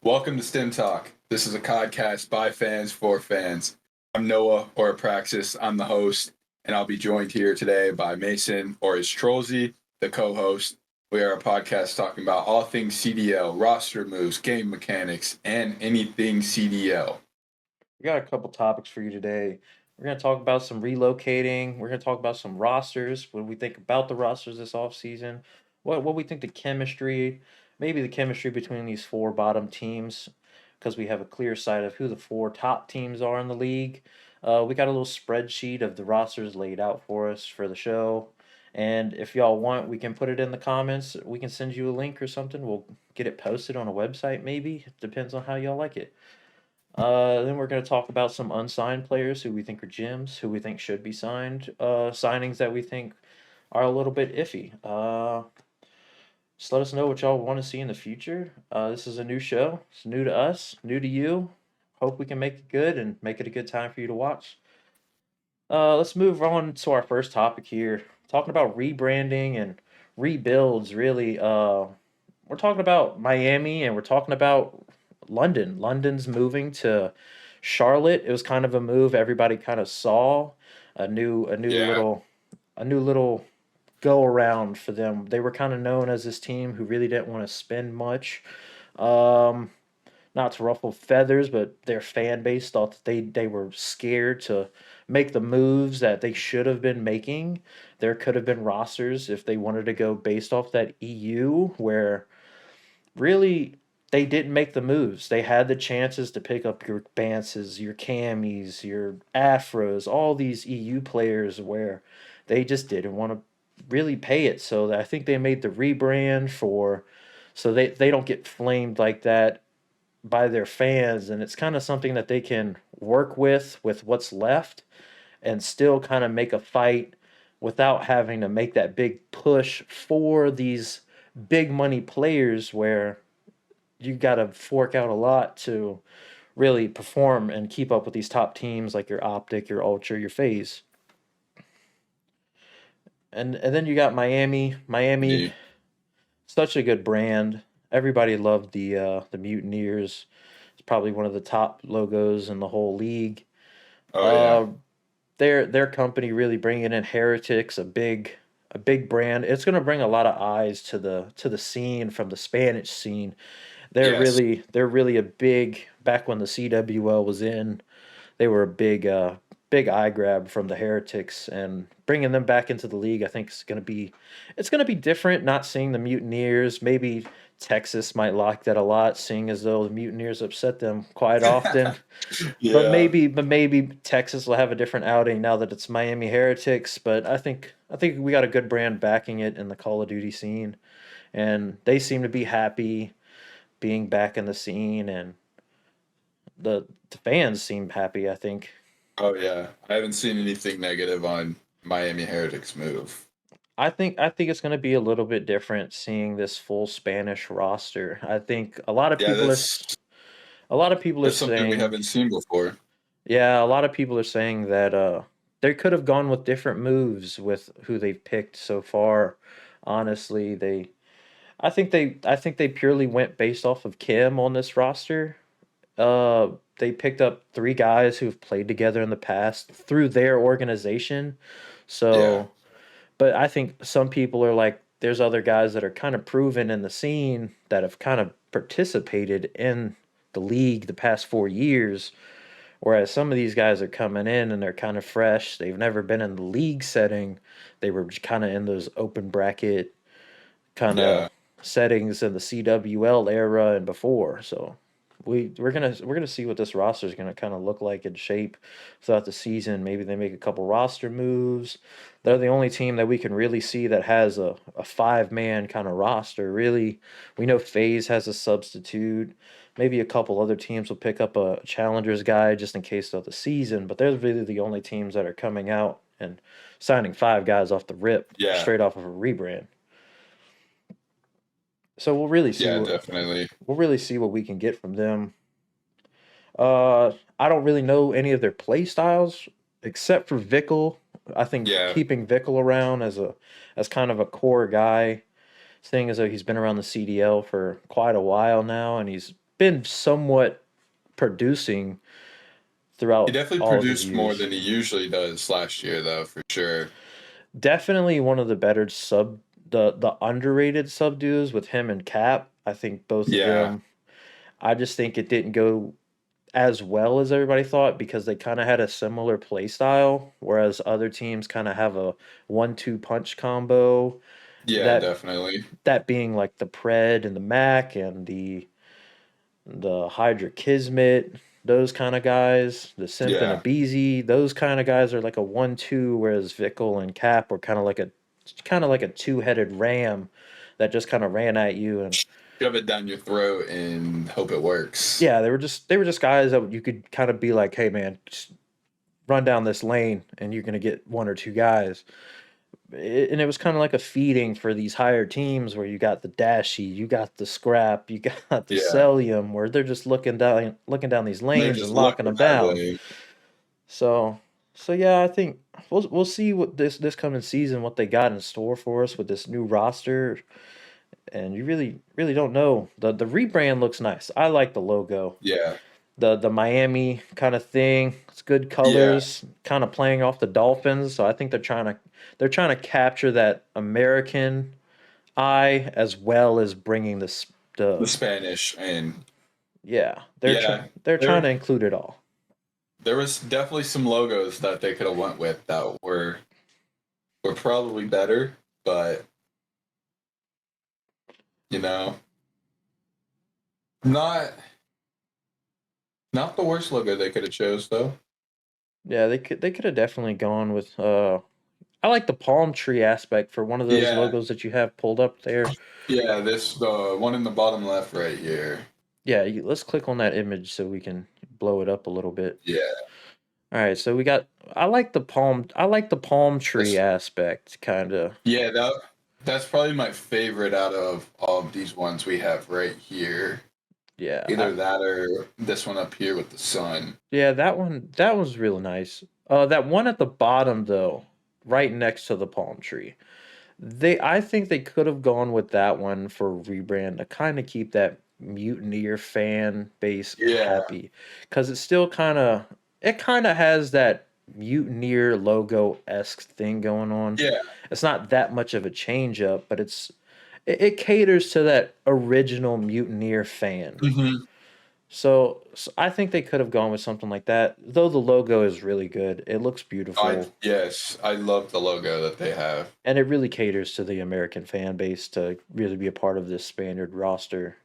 Welcome to STEM Talk. This is a podcast by fans for fans. I'm Noah or Apraxis. I'm the host, and I'll be joined here today by Mason or is Trollsy, the co-host. We are a podcast talking about all things CDL, roster moves, game mechanics, and anything CDL. We got a couple topics for you today. We're going to talk about some relocating. We're going to talk about some rosters, what we think about the rosters this offseason, what we think the chemistry, maybe the chemistry between these four bottom teams, because we have a clear sight of who the four top teams are in the league. We got a little spreadsheet of the rosters laid out for us for the show. And if y'all want, we can put it in the comments. We can send you a link or something. We'll get it posted on a website, maybe. It depends on how y'all like it. Then we're going to talk about some unsigned players who we think are gems, who we think should be signed, signings that we think are a little bit iffy. Just let us know what y'all want to see in the future. This is a new show. It's new to us, new to you. Hope we can make it good and make it a good time for you to watch. Let's move on to our first topic here. Talking about rebranding and rebuilds, really. We're talking about Miami and we're talking about London. London's moving to Charlotte. It was kind of a move everybody kind of saw. Yeah, A new little go around for them. They were kind of known as this team who really didn't want to spend much. Um, Not to ruffle feathers, but their fan base thought that they were scared to make the moves that they should have been making. There could have been rosters if they wanted to go based off that EU where really they didn't make the moves. They had the chances to pick up your Bances, your Camis, your Afros, all these EU players where they just didn't want to really pay it. So I think they made the rebrand for so they don't get flamed like that by their fans, and it's kind of something that they can work with what's left and still kind of make a fight without having to make that big push for these big money players where you got to fork out a lot to really perform and keep up with these top teams like your Optic, your Ultra, your FaZe. And then you got Miami. Miami, indeed. such a good brand. Everybody loved the Mutineers. It's probably one of the top logos in the whole league. Oh, yeah. Uh, their company really bringing in Heretics, a big brand. It's going to bring a lot of eyes to the scene from the Spanish scene. Yes. They're really a big back when the CWL was in. They were a big eye grab from the Heretics, and bringing them back into the league I think is going to be it's going to be different not seeing the Mutineers. Maybe Texas might like that a lot, seeing as though the Mutineers upset them quite often. Yeah. But maybe Texas will have a different outing now that it's Miami Heretics. But I think we got a good brand backing it in the Call of Duty scene, and they seem to be happy being back in the scene, and the fans seem happy. I think. Oh, yeah. I haven't seen anything negative on Miami Heretics move. I think it's going to be a little bit different seeing this full Spanish roster. I think Yeah, a lot of people are that's something we saying haven't seen before. yeah, a lot of people are saying that they could have gone with different moves with who they've picked so far. Honestly, I think they purely went based off of Kim on this roster. Uh, they picked up three guys who've played together in the past through their organization. Yeah. So, but I think some people are like, there's other guys that are kind of proven in the scene that have kind of participated in the league the past 4 years. Whereas some of these guys are coming in and they're kind of fresh. They've never been in the league setting. They were kind of in those open bracket kind of Yeah. settings in the CWL era and before. So we're gonna see what this roster is gonna kind of look like in shape throughout the season. Maybe they make a couple roster moves. They're the only team that we can really see that has a 5 man kind of roster. Really, we know FaZe has a substitute. Maybe a couple other teams will pick up a challengers guy just in case of the season, but they're really the only teams that are coming out and signing 5 guys off the rip Yeah. straight off of a rebrand. So we'll really see Yeah, what definitely. we can get from them. I don't really know any of their play styles except for Vickle. I think Yeah. keeping Vickle around as kind of a core guy, seeing as though he's been around the CDL for quite a while now, and he's been somewhat producing He throughout definitely all of his produced more years. than he usually does last year, though, for sure. Definitely one of the better the underrated sub duos with him and Cap. I think both of Yeah, them. I just think it didn't go as well as everybody thought because they kind of had a similar play style, whereas other teams kind of have a 1-2 punch combo. yeah, That definitely. that being like the Pred and the Mac and the Hydra Kismet, those kind of guys, the Simp and Yeah, Abizi, those kind of guys are like a 1-2, whereas Vickle and Cap were kind of like a two-headed ram that just kind of ran at you. And shove it down your throat and hope it works. yeah, they were just guys that you could kind of be like, hey man, just run down this lane and you're gonna get one or two guys. And it was kind of like a feeding for these higher teams where you got the Dashy, you got the Scrap, you got the Yeah, Celium, where they're just looking down these they're lanes just and locking looking them that down. way. So so yeah, I think we'll see what this coming season what they got in store for us with this new roster, and you really don't know. The rebrand looks nice. I like the logo. Yeah, The Miami kind of thing. It's good yeah. colors, kind of playing off the Dolphins. So I think they're trying to capture that American eye as well as bringing this The the Spanish and yeah yeah, they're trying there to include it all. there was definitely some logos that they could have went with that were probably better, but you know, not not the worst logo they could have chose though. Yeah, they could have definitely gone with I like the palm tree aspect for one of those Yeah, logos that you have pulled up there. yeah. This the one in the bottom left right here. Yeah, let's click on that image so we can blow it up a little bit. Yeah, All right, so we got. I like the palm tree this aspect, kind of. yeah that's probably my favorite out of all of these ones we have right here. Yeah, Either that or this one up here with the sun. yeah, that was really nice. That one at the bottom though, right next to the palm tree. I think they could have gone with that one for rebrand to kind of keep that mutineer fan base Yeah, happy, because it kind of has that mutineer logo esque thing going on. yeah. It's not that much of a change up, but it caters to that original mutineer fan. Hmm. So I think they could have gone with something like that. Though the logo is really good, it looks I beautiful, yes, I love the logo that they have. and it really caters to the American fan base to really be a part of this Spaniard roster.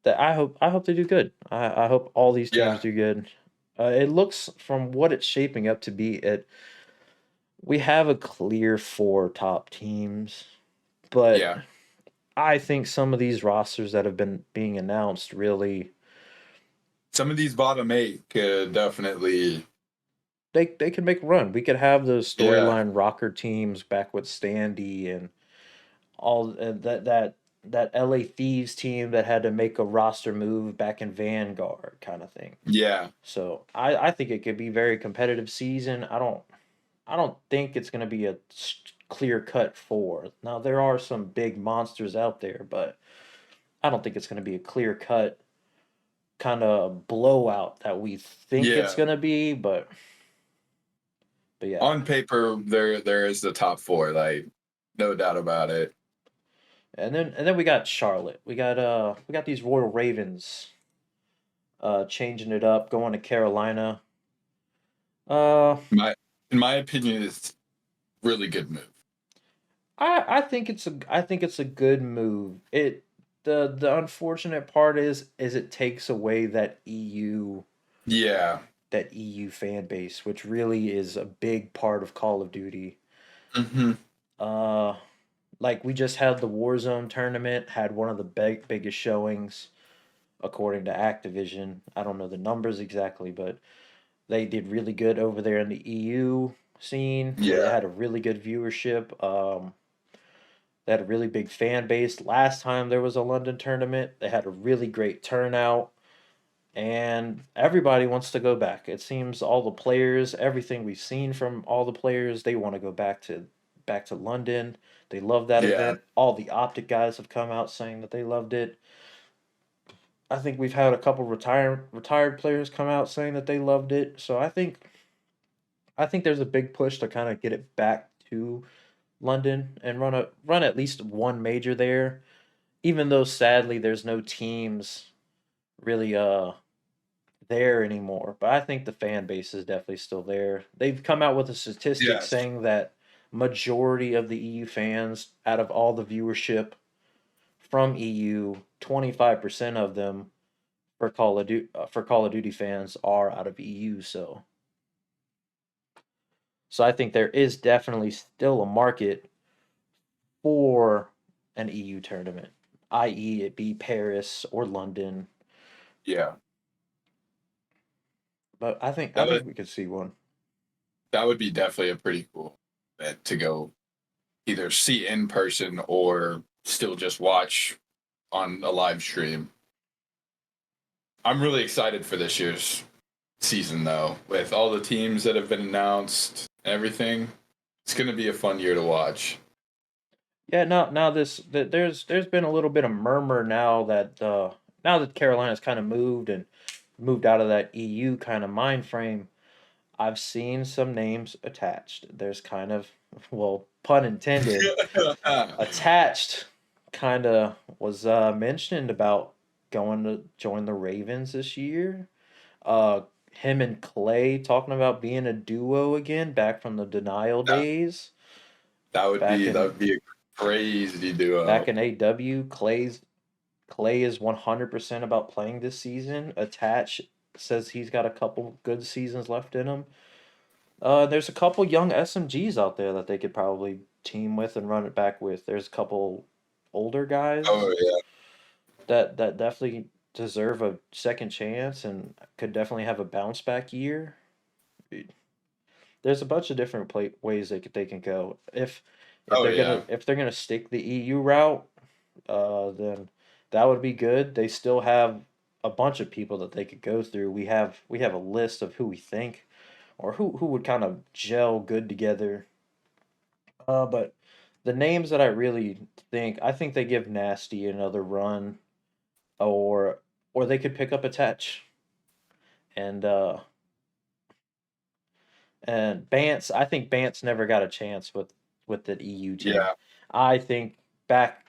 That I hope they do good. I hope all these teams Yeah, do good. It looks from what it's shaping up to be. We have a clear four top teams, but yeah. I think some of these rosters that have been being announced really Some of these bottom eight could definitely. they can make a run. We could have those Yeah, storyline rocker teams back with Standy and all that LA Thieves team that had to make a roster move back in Vanguard kind of thing. yeah, So I think it could be very competitive season. I don't think it's going to be a clear cut four. Now there are some big monsters out there, but I don't think it's going to be a clear cut kind of blowout that we think it's yeah. going to be. But yeah, On paper, there is the top four, like no doubt about it. and then we got Charlotte. We got these Royal Ravens changing it up, going to Carolina. Uh, My in my opinion, it's really good move. I think it's a good move. The unfortunate part is it takes away Yeah. that EU fan base, which really is a big part of Call of Duty. Hmm. Uh, like we just had the Warzone tournament, had one of the biggest showings according to Activision. I don't know the numbers exactly, but they did really good over there in the EU scene. They Yeah. had a really good viewership. They had a really big fan base. Last time there was a London tournament, they had a really great turnout, and everybody wants to go back. It seems all the players, everything we've seen from all the players, they want to go back to London. They love that Yeah. event. All the Optic guys have come out saying that they loved it. I think we've had a couple retired players come out saying that they loved it. So I think there's a big push to kind of get it back to London and run at least one major there. Even though sadly there's no teams really there anymore. But I think the fan base is definitely still there. They've come out with a statistic Yes. saying that majority of the EU fans out of all the viewership from EU, 25% of them for Call of Duty fans are out of EU, so I think there is definitely still a market for an EU tournament, i.e., it be Paris or London. Yeah. But I think That would we could see one. that would be definitely a pretty cool event to go either see in person or still just watch on a live stream. I'm really excited for this year's season though, with all the teams that have been announced and everything. It's going to be a fun year to watch. Yeah, now there's been a little bit of murmur now that Carolina's kind of moved out of that EU kind of mind frame. I've seen some names attached. There's kind of, well, pun intended, attached kind of was mentioned about going to join the Ravens this year. Uh, him and Clay talking about being a duo again, back from the denial that days, that would back be that in would be a crazy back duo. in AW. Clay is 100% about playing this season. Attach says he's got a couple good seasons left in him. There's a couple young SMGs out there that they could probably team with and run it back with. There's a couple older guys Oh yeah. that definitely deserve a second chance and could definitely have a bounce back year. There's a bunch of different ways they can go. Oh yeah. If they're gonna stick the EU route, then that would be good. They still have a bunch of people that they could go through. We have a list of who we think or who would kind of gel good together. But the names that I think they give Nasty another run, or they could pick up a Tetch and Bance. I think Bance never got a chance with the EU team. Yeah. I think back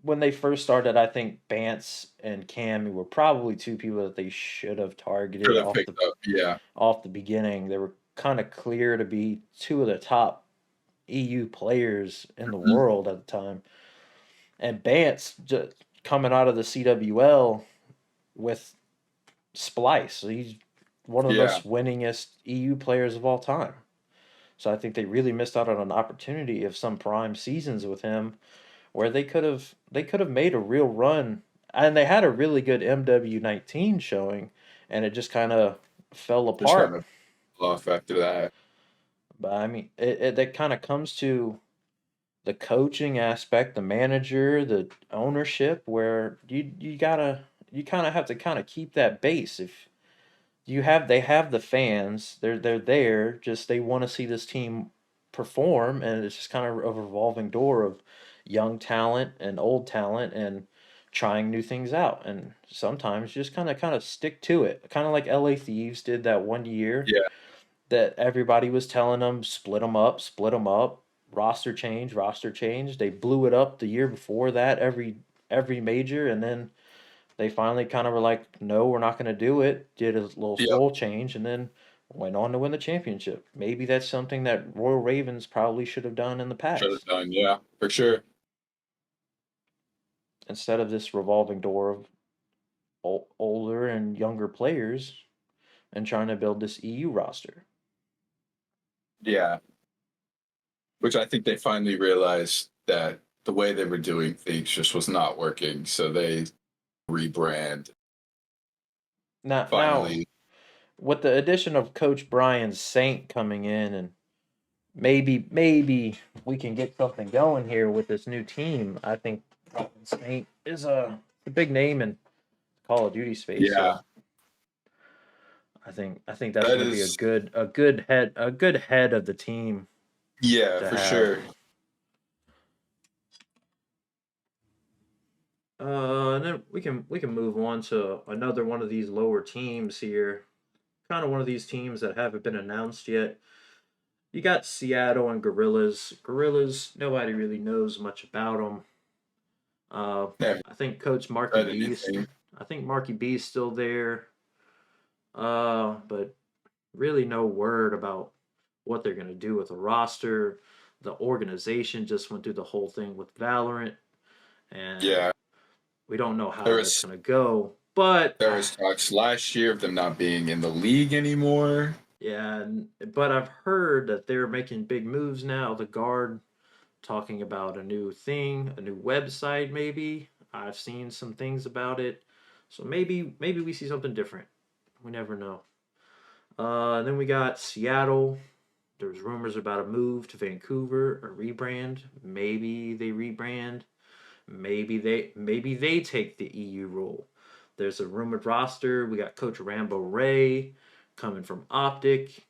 when they first started, I think Bance and Cammy were probably two people that they should have Could targeted have picked up. Yeah. off the beginning. They were kind of clear to be two of the top EU players in the Mhm. world at the time. And Bance just coming out of the CWL with Splice. He's one of the Yeah. most winningest EU players of all time. So I think they really missed out on an opportunity of some prime seasons with him where they could have made a real run, and they had a really good MW19 showing, and it just kind of fell Just kind apart. of off after that. But I mean, that kind of comes to the coaching aspect, the manager, the ownership, where you kind of have to kind of keep that base. If they have the fans, they're there, just they want to see this team perform, and it's just kind of a revolving door of young talent and old talent and trying new things out. And sometimes you just kind of stick to it, kind of like LA Thieves did that one year Yeah. that everybody was telling them split them up, roster change. They blew it up the year before that every major, and then they finally kind of were like, no, we're not going to do it. Did a little Yep. role change, and then went on to win the championship. Maybe that's something that Royal Ravens probably should have done in the Should have past done. Yeah, for sure. instead of this revolving door of older and younger players and trying to build this EU roster. Yeah. Which I think they finally realized that the way they were doing things just was not working. So they rebrand. Now Finally. with the addition of Coach Brian Saint coming in, and maybe we can get something going here with this new team. I think Brian Saint is a big name in Call of Duty space, Yeah. so I think that's That going to be is. a good head of the team Yeah, to for have. sure. And then we can move on to another one of these lower teams here. Kind of one of these teams that haven't been announced yet. You got Seattle and Gorillas. Gorillas, nobody really knows much about them. Uh, Never I think Coach Marky read Beast. anything. I think Marky B's still there. But really no word about what they're gonna do with the roster. The organization just went through the whole thing with Valorant, and Yeah, we don't know there how that's was gonna go. But there was talks last year of them not being in the league anymore. yeah, but I've heard that they're making big moves now. The guard talking about a new thing, a new website, maybe. I've seen some things about it, so maybe we see something different. We never know. Then we got Seattle. There's rumors about a move to Vancouver, a rebrand. Maybe they rebrand. Maybe they take the EU role. There's a rumored roster. We got Coach Rambo Ray coming from Optic.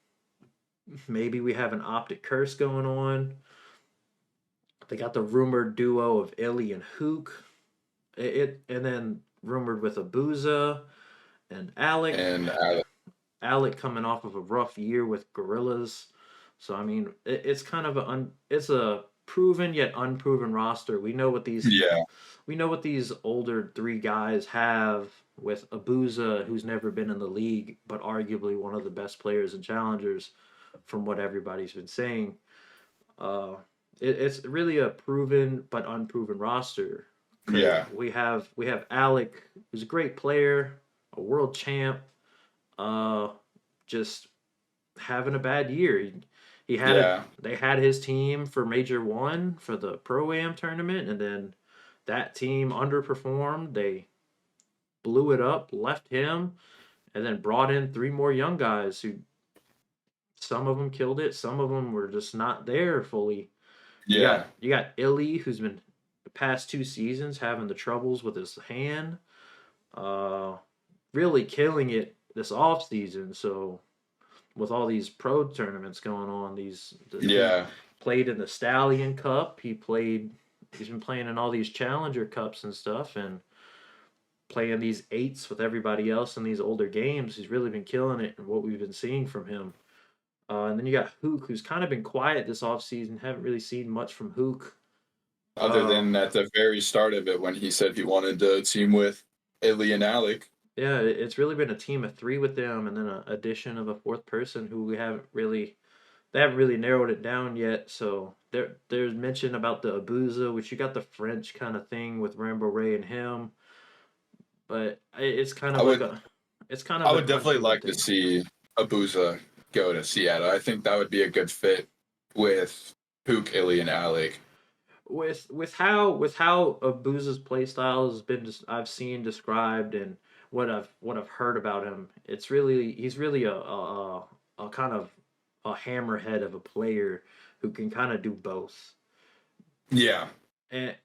Maybe we have an Optic curse going on. They got the rumored duo of Illy and Hook. And then rumored with Abuza and Alec. And Alec coming off of a rough year with Gorillas. So I mean, it's kind of it's a proven yet unproven roster. yeah, We know what these older three guys have with Abuza, who's never been in the league, but arguably one of the best players and challengers, from what everybody's been saying. Uh, it's really a proven but unproven roster because yeah, we have Alec, who's a great player, a world champ, uh, just having a bad year. He had it. yeah, They had his team for Major One for the Pro Am tournament, and then that team underperformed. They blew it up, left him, and then brought in three more young guys who some of them killed it, some of them were just not there fully. You yeah, got you got Illy, who's been the past 2 seasons having the troubles with his hand, uh, really killing it this off season. So with all these pro tournaments going on, he yeah, played in the Stallion Cup. He's been playing in all these Challenger Cups and stuff, and playing these eights with everybody else in these older games. He's really been killing it, and what we've been seeing from him. And then you got Hook, who's kind of been quiet this offseason. Haven't really seen much from Hook. other Uh, than at the very start of it when he said he wanted to team with Illy and Alec. yeah, it's really been a team of three with them, and then an addition of a fourth person who they haven't really narrowed it down yet. So there's mention about the Abuza, which you got the French kind of thing with Rambo Ray and him, but it's kind I of like would a it's kind I of would an definitely unproven like to thing. see Abuza go to Seattle. I think that would be a good fit with Hook, Illy, and Alec. With how Abuza's play style has been I've seen described and what I've heard about him, he's really a kind of a hammerhead of a player who can kind of do both. Yeah, And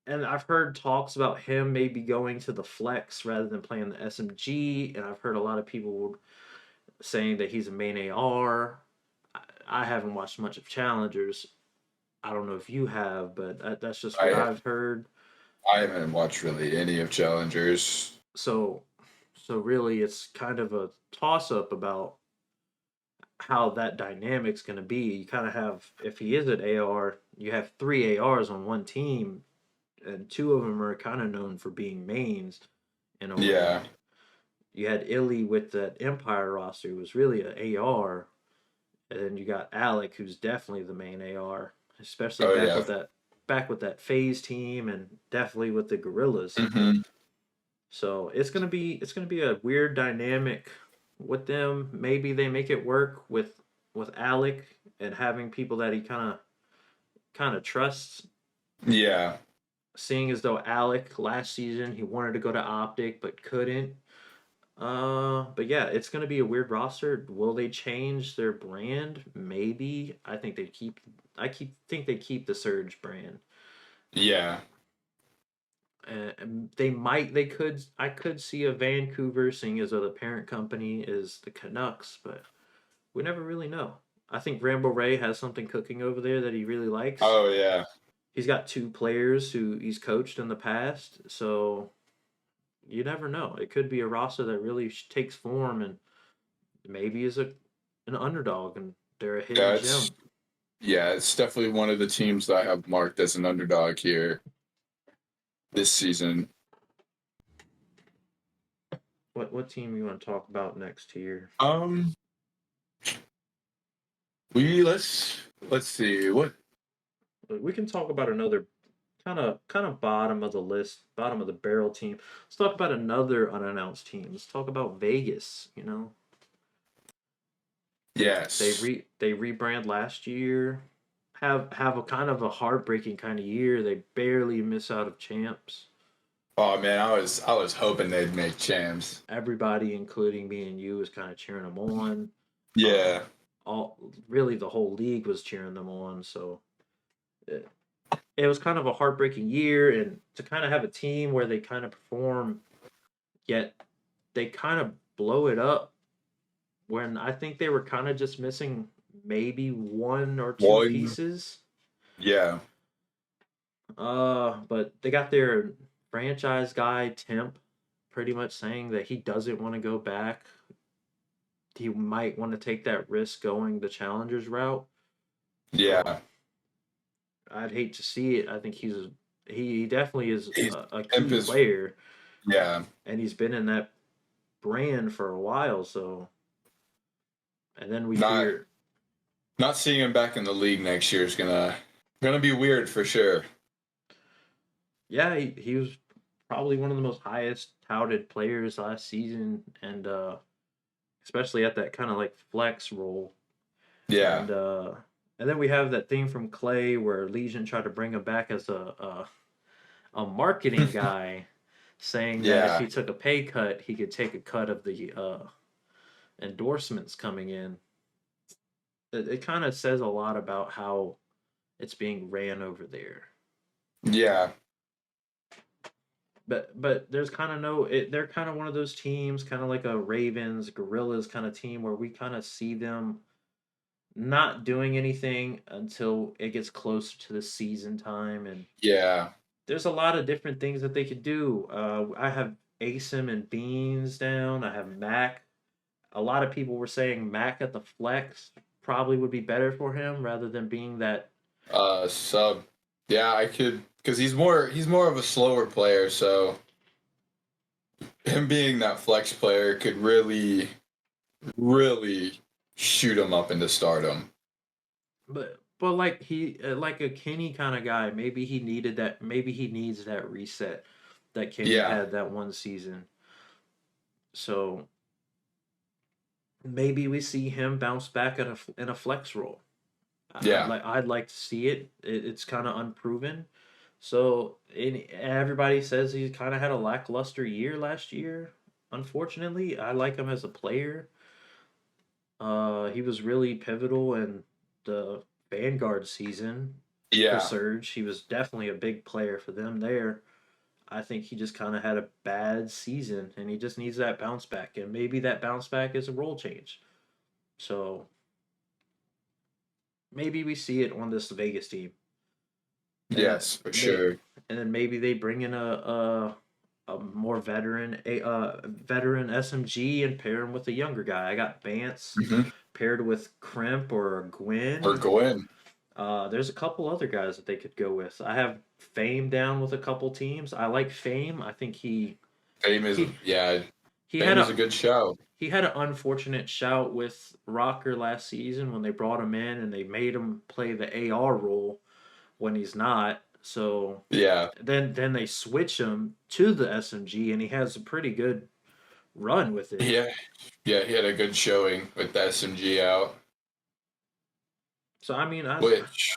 and I've heard talks about him maybe going to the flex rather than playing the SMG, and I've heard a lot of people saying that he's a main AR. I haven't watched much of Challengers. I don't know if you have, but that's just what I I've heard. I haven't watched really any of Challengers. So, so really, it's kind of a toss up about how that dynamic's going to be. You kind of have, if he is an AR, you have three ARs on one team, and two of them are kind of known for being mains in a way. Yeah. You had Illy with that Empire roster, who was really an AR, and then you got Alec, who's definitely the main AR, especially Oh yeah. back with that phase team, and definitely with the Gorillas. Hmm. So it's gonna be a weird dynamic with them. Maybe they make it work with Alec and having people that he kind of trusts. Yeah. Seeing as though Alec last season he wanted to go to Optic but couldn't. But yeah, it's gonna be a weird roster. Will they change their brand? Maybe. Think they keep the Surge brand. Yeah. I could see a Vancouver, seeing as though the parent company is the Canucks, but we never really know. I think Rambo Ray has something cooking over there that he really likes. Oh yeah. he's got two players who he's coached in the past, so you never know. It could be a roster that really takes form and maybe is an underdog and they're a hidden Yeah, gem. it's definitely one of the teams that I have marked as an underdog here this season. What team you want to talk about next here? Um, we let's see what. We can talk about another kind of bottom of the list, bottom of the barrel team. Let's talk about another unannounced team. Let's talk about Vegas. Yes. They rebrand last year, have a kind of a heartbreaking kind of year. They barely miss out of champs. Oh man, I was hoping they'd make champs. Everybody, including me and you, was kind of cheering them on. Uh, Yeah, all really the whole league was cheering them on. So it, it was kind of a heartbreaking year, and to kind of have a team where they kind of perform, yet they kind of blow it up when I think they were kind of just missing maybe one or two one. pieces. Yeah, But they got their franchise guy Temp pretty much saying that he doesn't want to go back. He might want to take that risk going the challengers route. So yeah. I'd hate to see it. I think he definitely is He's a Imp key is player, yeah. and he's been in that brand for a while. So and then we Not hear, not seeing him back in the league next year is gonna be weird for sure. yeah, he was probably one of the most highest touted players last season, and especially at that kind of like flex role. Yeah, And and then we have that thing from Clay where Legion tried to bring him back as a marketing guy, saying that if yeah, he took a pay cut, he could take a cut of the endorsements coming in. It kind of says a lot about how it's being ran over there. yeah, But there's kind of no they're kind of one of those teams, kind of like a Ravens, Gorillas kind of team where we kind of see them not doing anything until it gets closer to the season time, and yeah. there's a lot of different things that they could do. I have Asim and Beans down. I have Mac. A lot of people were saying Mac at the flex probably would be better for him rather than being that. Sub. Yeah, I could because he's more of a slower player, so him being that flex player could really shoot him up into stardom. But like like a Kenny kind of guy. Maybe he needed that. Maybe he needs that reset that Kenny Yeah, had that one season. So maybe we see him bounce back in a flex role. yeah, I'd like to see it. It's kind of unproven. So everybody says he kind of had a lackluster year last year. Unfortunately, I like him as a player. He was really pivotal in the Vanguard season for yeah, Surge. He was definitely a big player for them there. I think he just kind of had a bad season, and he just needs that bounce back. And maybe that bounce back is a role change. So maybe we see it on this Vegas team. and then yes, for may sure. and then maybe they bring in a more veteran SMG and pair him with a younger guy. I got Vance Hmm. paired with Crimp or Or Gwyn. go in. There's a couple other guys that they could go with. I have Fame down with a couple teams. I like Fame. I think Fame is he yeah, he had Fame is a a good show. he had an unfortunate shout with Rocker last season when they brought him in and they made him play the AR role when he's not. So Yeah, then they switch him to the SMG, and he has a pretty good run with it. yeah, yeah. He had a good showing with the SMG out, So I mean, which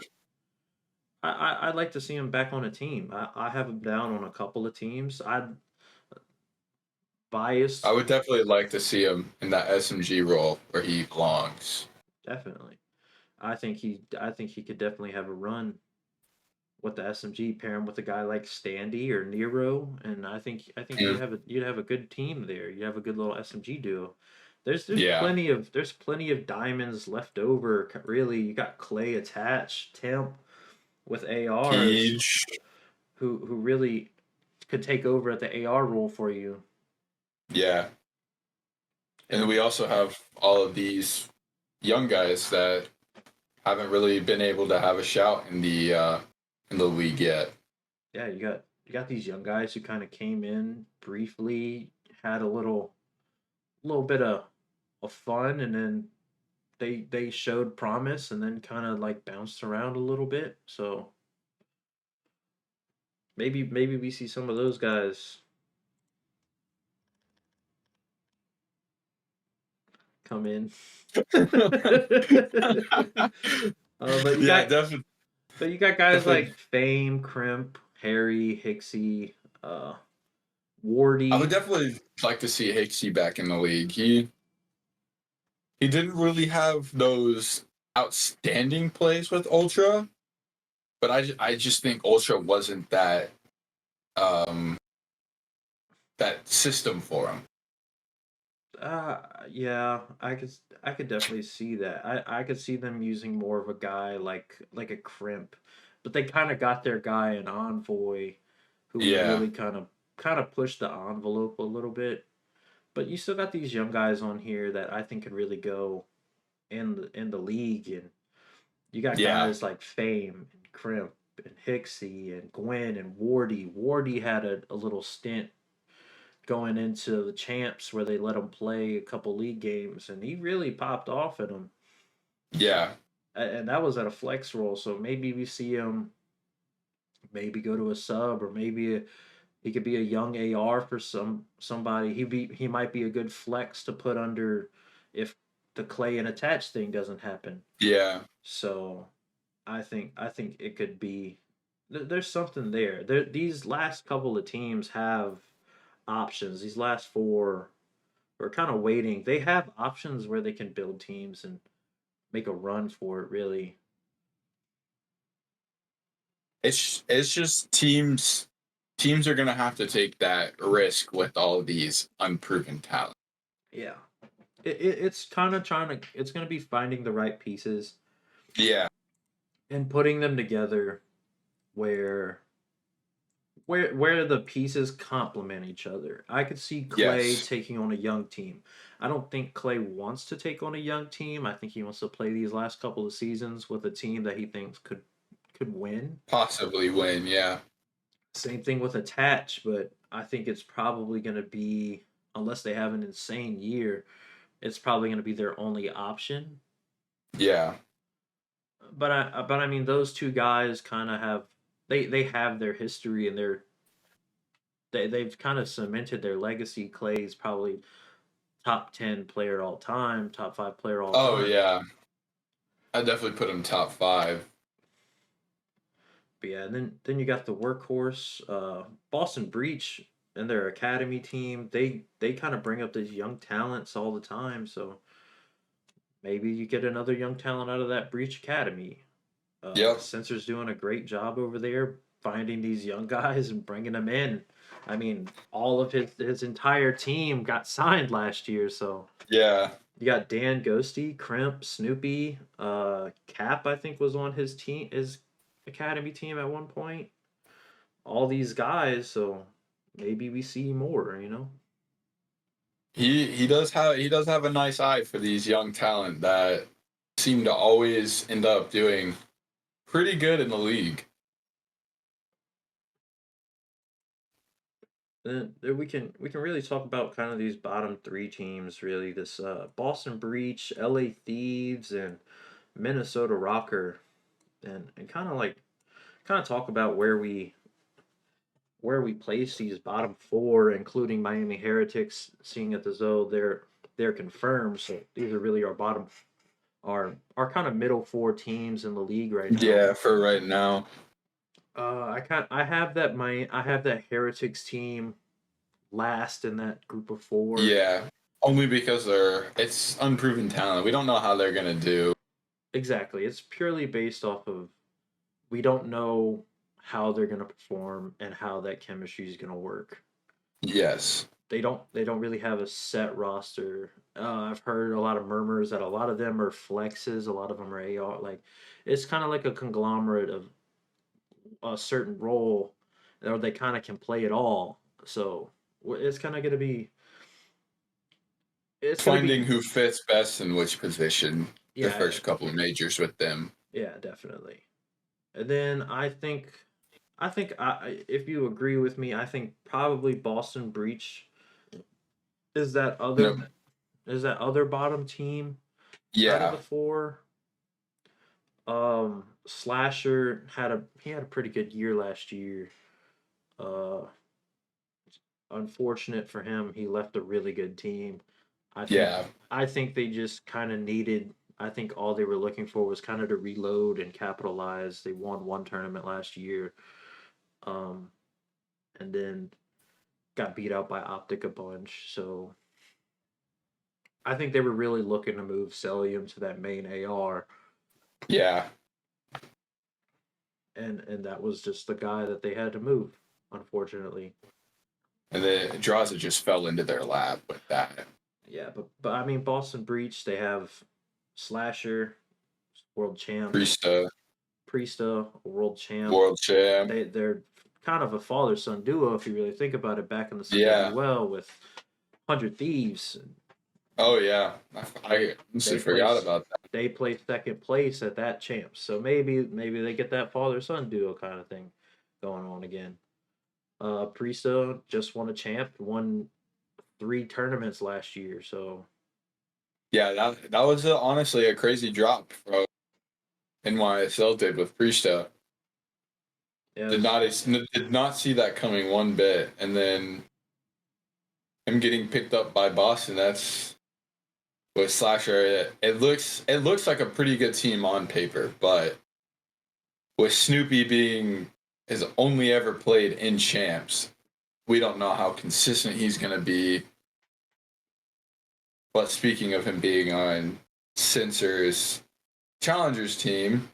I'd like to see him back on a team. I have him down on a couple of teams. I'd I biased would definitely like to see him in that SMG role where he belongs. definitely. I think he could definitely have a run with the SMG. Pair him with a guy like Standy or Nero, and I think Mm, you'd have a good team there. You have a good little SMG duo. yeah, There's plenty of diamonds left over. Really, you got Clay attached, Temp. with ARs Peach. who really could take over at the AR role for you. Yeah. And And we also have all of these young guys that haven't really been able to have a shout in the league yet. yeah, you got these young guys who kind of came in briefly, had a little bit of fun, and then they showed promise, and then kind of like bounced around a little bit. So maybe we see some of those guys come in. But you Yeah, got definitely. guys Definitely. like Fame, Crimp, Harry, Hixie, uh, I would Wardy. definitely like to see Hicksy back in the league. He didn't really have those outstanding plays with Ultra, but I just think Ultra wasn't um that system for him. Uh, yeah, I could definitely see that. I could see them using more of a guy like a Crimp, but they kind of got their guy an Envoy, who Yeah, really kind of pushed the envelope a little bit. But you still got these young guys on here that I think could really go in the league, and you got yeah, guys like Fame and Crimp and Hixie and Gwen and Wardy. Wardy had a little stint going into the champs where they let him play a couple league games, and he really popped off at them. yeah, And that was at a flex role, so maybe we see him maybe go to a sub, or maybe he could be a young AR for somebody. He might be a good flex to put under if the Clay and attach thing doesn't happen. yeah. So I think it could be there's something there. These last couple of teams have options. These last four are kind of waiting. They have options where they can build teams and make a run for it. Really, It's just teams are gonna have to take that risk with all of these unproven talent. yeah. It's kind of trying to. It's going to be finding the right pieces Yeah, and putting them together where where the pieces complement each other. I could see Clay yes, taking on a young team. I don't think Clay wants to take on a young team. I think he wants to play these last couple of seasons with a team that he thinks could win. possibly win. Yeah, Same thing with Attach, but I think it's probably going to be, unless they have an insane year, it's probably going to be their only option. yeah, But I mean, those two guys kind of have they have their history, and they've kind of cemented their legacy. Clay's probably top 10 player all time, top 5 player all oh time. yeah. I definitely put him top five. But yeah, and then you got the workhorse, Boston Breach and their academy team. They kind of bring up these young talents all the time. So maybe you get another young talent out of that Breach Academy. Yep. Censor's doing a great job over there finding these young guys and bringing them in. I mean, all of his entire team got signed last year, so Yeah. you got Dan Ghosty, Crimp, Snoopy, Cap. I think was on his academy team at one point. All these guys, so maybe we see more. He does have a nice eye for these young talent that seem to always end up doing pretty good in the league. Then we can really talk about kind of these bottom three teams. Really, this Boston Breach, L.A. Thieves, and Minnesota Rocker, and kind of talk about where we place these bottom four, including Miami Heretics, seeing it as though they're confirmed. So these are really our bottom, our kind of middle four teams in the league right now. Yeah, for right now. I have that Heretics team last in that group of four. Yeah. Only because it's unproven talent. We don't know how they're gonna do. Exactly, it's purely based off of we don't know how they're going to perform and how that chemistry is going to work. Yes. They don't really have a set roster. I've heard a lot of murmurs that a lot of them are flexes, a lot of them are AR. Like it's kind of like a conglomerate a certain role, or they kind of can play it all. So it's kind of going to be it's going to Finding be who fits best in which position the yeah, first couple of majors with them. yeah, definitely. And then if you agree with me, I think probably Boston Breach is that No, other is that other bottom team out of yeah, the four. Slasher had a pretty good year last year. Uh, Unfortunate for him, he left a really good team. I think yeah, I think they just kind of needed. I think all they were looking for was kind of to reload and capitalize. They won one tournament last year, um, and then got beat out by Optic a bunch. So I think they were really looking to move Celium to that main AR, yeah. and that was just the guy that they had to move. Unfortunately, And the Draza just fell into their lap with that. yeah, but I mean Boston Breach. They have Slasher, world champ, Priesta, Priesta, world champ. world champ. They're kind of a father son duo if you really think about it. Back in the Yeah. CWL with 100 Thieves, Oh yeah. I honestly they forgot place about that. they place second place at that champs. So maybe they get that father son duo kind of thing going on again. Priesta just won a champ, won 3 tournaments last year. So Yeah, that was honestly a crazy drop from NYSL did with Priesta. yeah, Did not see that coming one bit, and then him getting picked up by Boston. That's with Slasher. It looks like a pretty good team on paper, but with Snoopy being has only ever played in champs, we don't know how consistent he's going to be. But speaking of him being on Censor's Challengers team,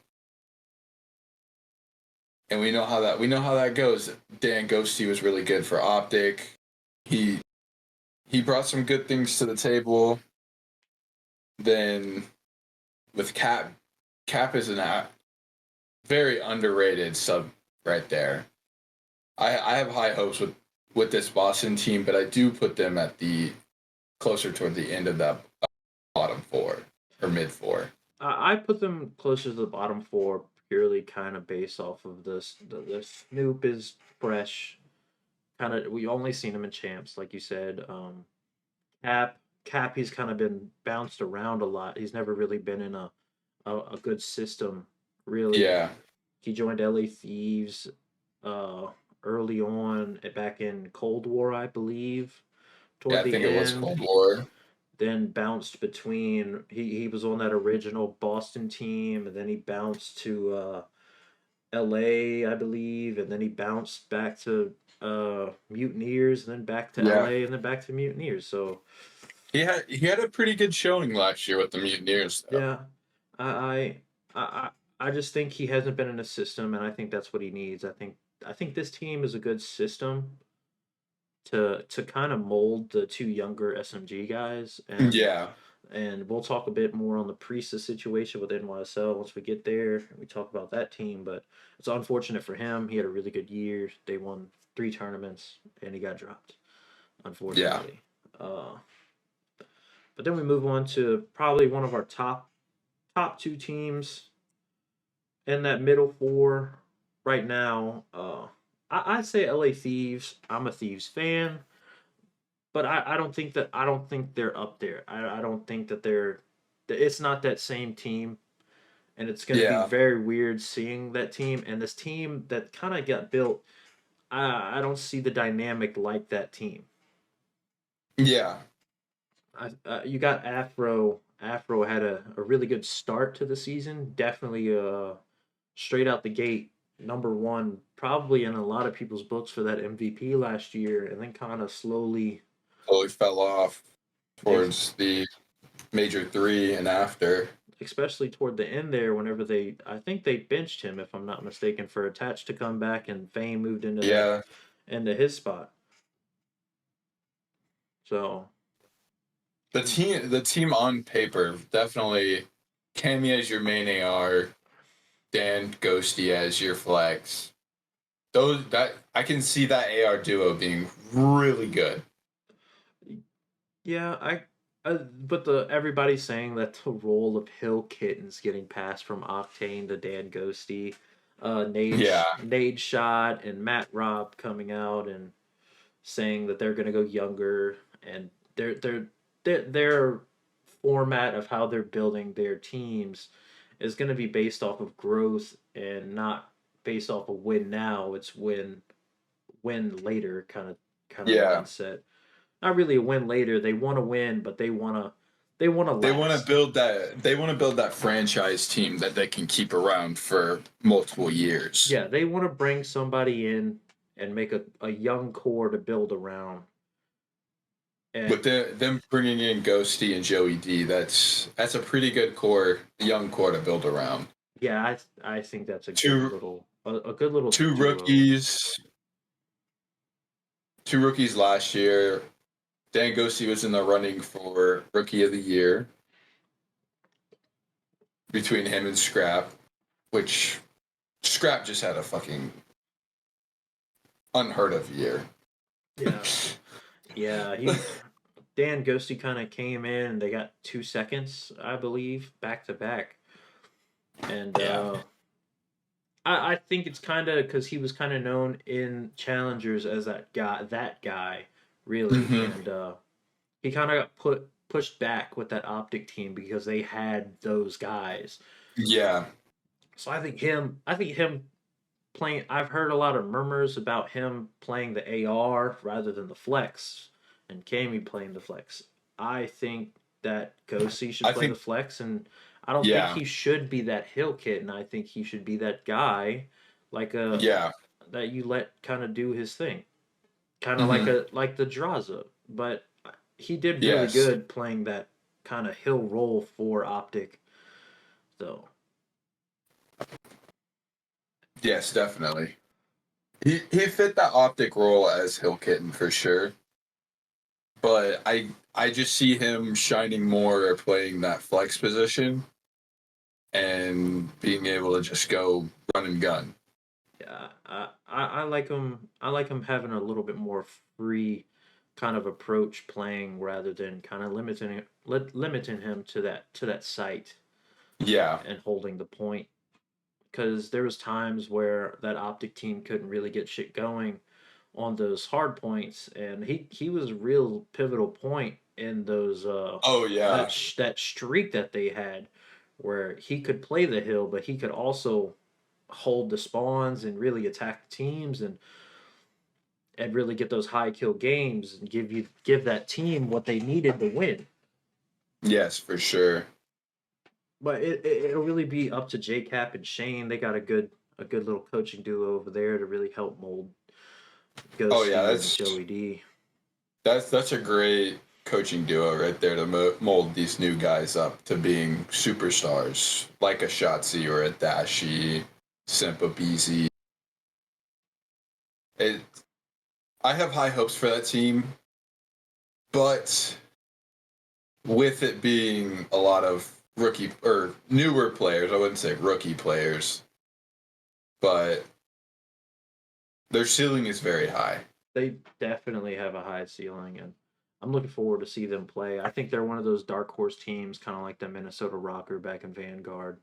and we know how that goes. Dan Ghosty was really good for Optic. He he brought some good things to the table. Then with Cap is a very underrated sub right there. I have high hopes with this Boston team, but I do put them at the closer toward the end of that bottom four or mid four. I put them closer to the bottom four purely kind of based off of this. The Snoop is fresh. Kind of, we only seen him in champs, like you said. Cap, Cap, he's kind of been bounced around a lot. He's never really been in a good system. Really, Yeah, he joined LA Thieves uh, early on, back in Cold War, I believe, yeah, toward I the think it was end. Cold War. Then bounced between he was on that original Boston team, and then he bounced to LA, I believe, and then he bounced back to Mutineers, and then back to Yeah, LA, and then back to Mutineers. So he had a pretty good showing last year with the Mutineers though. yeah, I I I, I just think he hasn't been in a system, and I think that's what he needs. I think this team is a good system to kind of mold the two younger SMG guys, Yeah, and we'll talk a bit more on the Priesta situation with NYSL once we get there. We talk about that team, but it's unfortunate for him. He had a really good year. They won 3 tournaments, and he got dropped, yeah. unfortunately. Uh, but then we move on to probably one of our top 2 teams in that middle four right now. I'd say LA Thieves. I'm a Thieves fan, but I don't think they're up there. I don't think that they're. It's not that same team, and it's going to be Yeah, very weird seeing that team and this team that kind of got built. I don't see the dynamic like that team. yeah, You got Afro. Afro had a really good start to the season. Definitely straight out the gate, number one, probably in a lot of people's books for that MVP last year, and then kind of slowly, totally fell off ex- towards the major three and after. especially toward the end there, whenever I think they benched him, if I'm not mistaken, for Attach to come back, and Fame moved Yeah, into his spot. So the team on paper definitely Cammy as your main AR, Dan Ghosty as your flex. those that I can see that AR duo being really good. Yeah, but the everybody's saying that the role of Hill Kitten's getting passed from Octane to Dan Ghosty, Yeah, Nade Shot and Matt Robb coming out and saying that they're gonna go younger and their format of how they're building their teams is gonna be based off of growth and not based off of win now. It's win later kind of yeah. mindset. Not really a win later. They want to win, but they want to They want to last. build that. They want to build that franchise team that they can keep around for multiple years. Yeah, they want to bring somebody in and make a young core to build around. With And them bringing in Ghosty and Joey D, that's a pretty good core, young core to build around. yeah, I think that's Two a good little two duo. rookies, two rookies last year. Dan Ghosty was in the running for Rookie of the Year between him and Scrap, which Scrap just had a fucking unheard of year. Yeah, yeah. He Dan Ghosty kind of came in. And they got 2 seconds, I believe, back to back. And Yeah. I think it's kind of because he was kind of known in challengers as that guy, really, Hmm. and he kind of got pushed back with that optic team because they had those guys. Yeah. So I think him playing. I've heard a lot of murmurs about him playing the AR rather than the flex, and Cammy playing the flex. I think that Ghosty should I play the think. flex, and I don't think Yeah. he should be that hill kit, and I think he should be that guy, like a Yeah. that you let kind of do his thing, kind of Hmm. like the Draza. But he did really Yes. good playing that kind of hill role for optic, though. Yes, definitely. He fit that optic role as Hill Kitten for sure. But I just see him shining more playing that flex position and being able to just go run and gun. Yeah, I like him. I like him having a little bit more free kind of approach playing rather than kind of limiting him to that site Yeah. and holding the point. Because there was times where that optic team couldn't really get shit going on those hard points, and he was a real pivotal point in those Oh yeah. that streak that they had, where he could play the hill, but he could also hold the spawns and really attack teams and really get those high kill games and give that team what they needed to win. Yes, for sure. But it'll really be up to JCap and Shane. They got a good little coaching duo over there to really help mold Oh yeah, Ghosty and Joey D. that's a great coaching duo right there to mold these new guys up to being superstars like a Shotzi or a Dashi, Simpa BZ. It I have high hopes for that team, but with it being a lot of rookie or newer players, I wouldn't say rookie players, but their ceiling is very high. They definitely have a high ceiling, and I'm looking forward to see them play. I think they're one of those dark horse teams, kind of like the Minnesota Rocker back in Vanguard.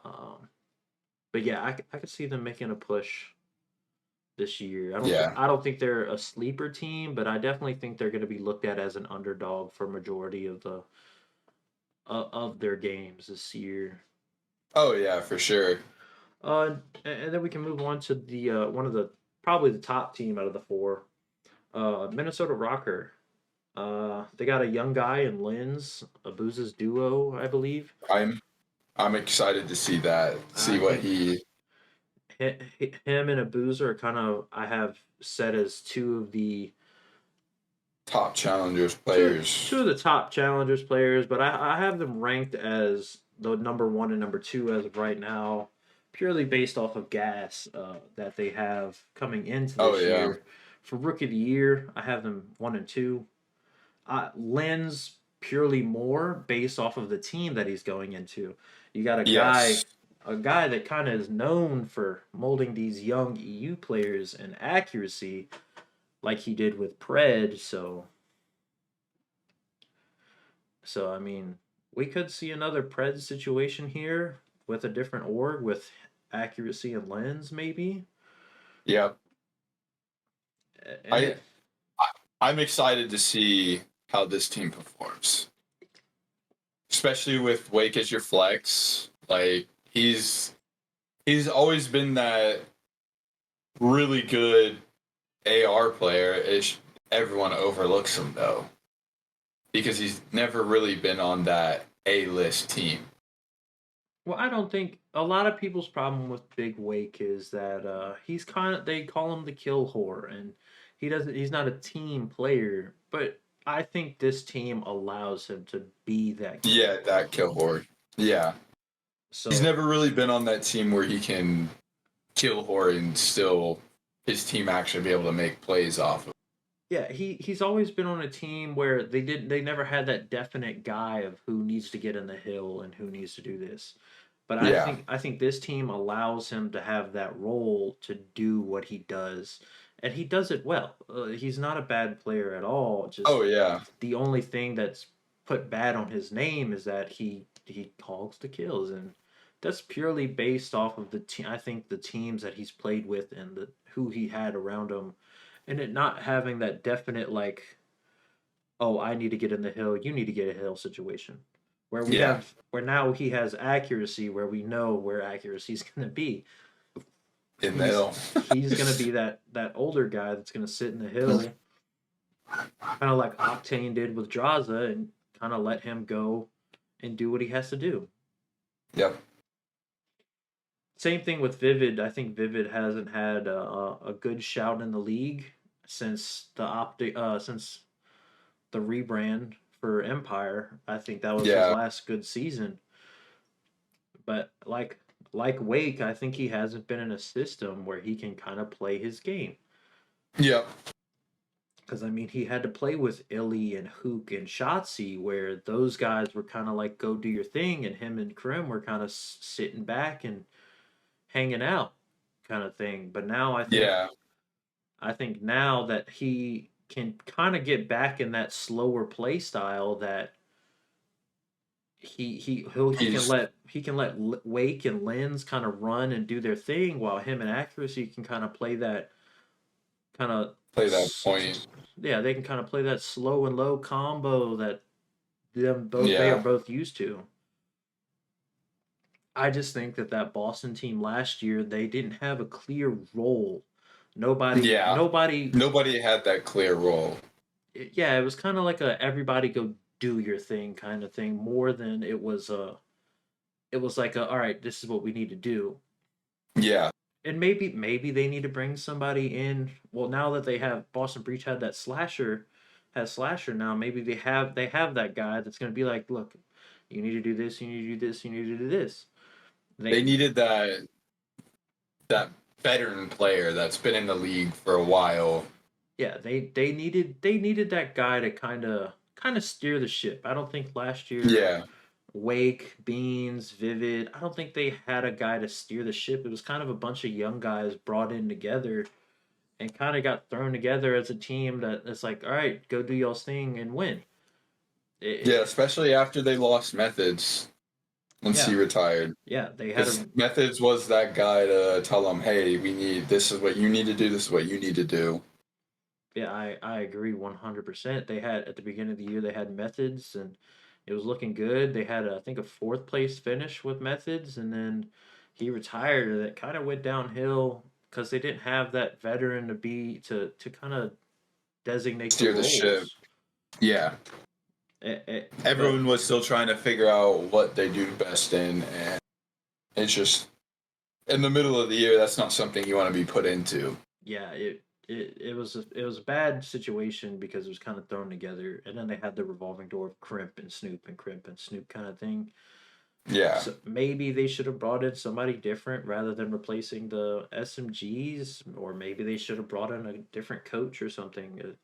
Um, but yeah, I could see them making a push this year. Yeah. I don't think they're a sleeper team, but I definitely think they're going to be looked at as an underdog for majority of their games this year. Oh yeah, for sure. And then we can move on to the one of the probably the top team out of the four, Minnesota Rocker. They got a young guy in Lens, a Booz's duo, I believe. I'm I'm excited to see that. I See what think he him and a Boozer are kind of I have set as two of the top challengers two players. of the top challengers players, but I have them ranked as the number one and number two as of right now, purely based off of gas that they have coming into Oh this yeah. year. For rookie of the year, I have them one and two. Lens purely more based off of the team that he's going into. You got a guy Yes. a guy that kind of is known for molding these young EU players and accuracy, like he did with Pred. So I mean, we could see another Pred situation here with a different org with accuracy and lens, maybe. Yep. And I it, I'm excited to see how this team performs, especially with Wake as your flex. Like he's always been that really good AR player. Everyone overlooks him though because he's never really been on that A list team. well, I don't think a lot of people's problem with Big Wake is that he's kind of they call him the kill whore, and he's not a team player, but I think this team allows him to be that kill Yeah, whore. that kill horde. Yeah, he's So never really been on that team where he can kill horde and still his team actually be able to make plays off of. yeah, he's always been on a team where they never had that definite guy of who needs to get in the hill and who needs to do this. But Yeah. I think this team allows him to have that role to do what he does, and he does it well. He's not a bad player at all. Oh Just yeah. the only thing that's put bad on his name is that he hogs the kills, and that's purely based off of the team. I think the teams that he's played with and the who he had around him, and it not having that definite like, oh, I need to get in the hill, you need to get a hill situation. Yeah. Where now he has accuracy where we know where accuracy is gonna be. In the He's hill. he's gonna be that older guy that's gonna sit in the hill, kind of like Octane did with Draza, and kind of let him go and do what he has to do. Yep. Same thing with Vivid. I think Vivid hasn't had a good shout in the league since since the rebrand for Empire. I think that was his Yeah. last good season. But like Wake, I think he hasn't been in a system where he can kind of play his game. Yep. Because I mean, he had to play with Illy and Hook and Shotzi, where those guys were kind of like go do your thing, and him and Krim were kind of sitting back and hanging out, kind of thing. But now Yeah. I think now that he can kind of get back in that slower play style that He's he can let Wake and Lens kind of run and do their thing while him and Accuracy can kind of play that kind of play that point. yeah, they can kind of play that slow and low combo that they are Yeah. both used to. I just think that Boston team last year they didn't have a clear role. Yeah. Nobody Nobody had that clear role. yeah, it was kind of like a everybody go do your thing kind of thing more than it was like a all right, this is what we need to do. Yeah. And maybe they need to bring somebody in. Well, now that they have Boston Breach had that slasher now, maybe they have that guy that's going to be like, look, you need to do this, you need to do this, you need to do this. They They needed that veteran player that's been in the league for a while. yeah, they needed that guy to kind of steer the ship. I don't think last year Yeah. Wake, Beans, Vivid, I don't think they had a guy to steer the ship. It was kind of a bunch of young guys brought in together and kind of got thrown together as a team that it's like, all right, go do y'all's thing and win. Yeah, It, especially after they lost Methods once he yeah, retired. yeah, they had Because a Methods was that guy to tell them, hey, this is what you need to do, this is what you need to do. yeah, I agree 100%. They had at the beginning of the year they had methods and it was looking good. They had I think a fourth place finish with methods and then he retired and it kind of went downhill because they didn't have that veteran to be to kind of designate the Steer the ship. roles. Yeah. But Everyone was still trying to figure out what they do best in, and it's just in the middle of the year, that's not something you want to be put into. yeah, it was a bad situation because it was kind of thrown together, and then they had the revolving door of Crimp and Snoop kind of thing. Yeah. So maybe they should have brought in somebody different rather than replacing the SMGs, or maybe they should have brought in a different coach or something.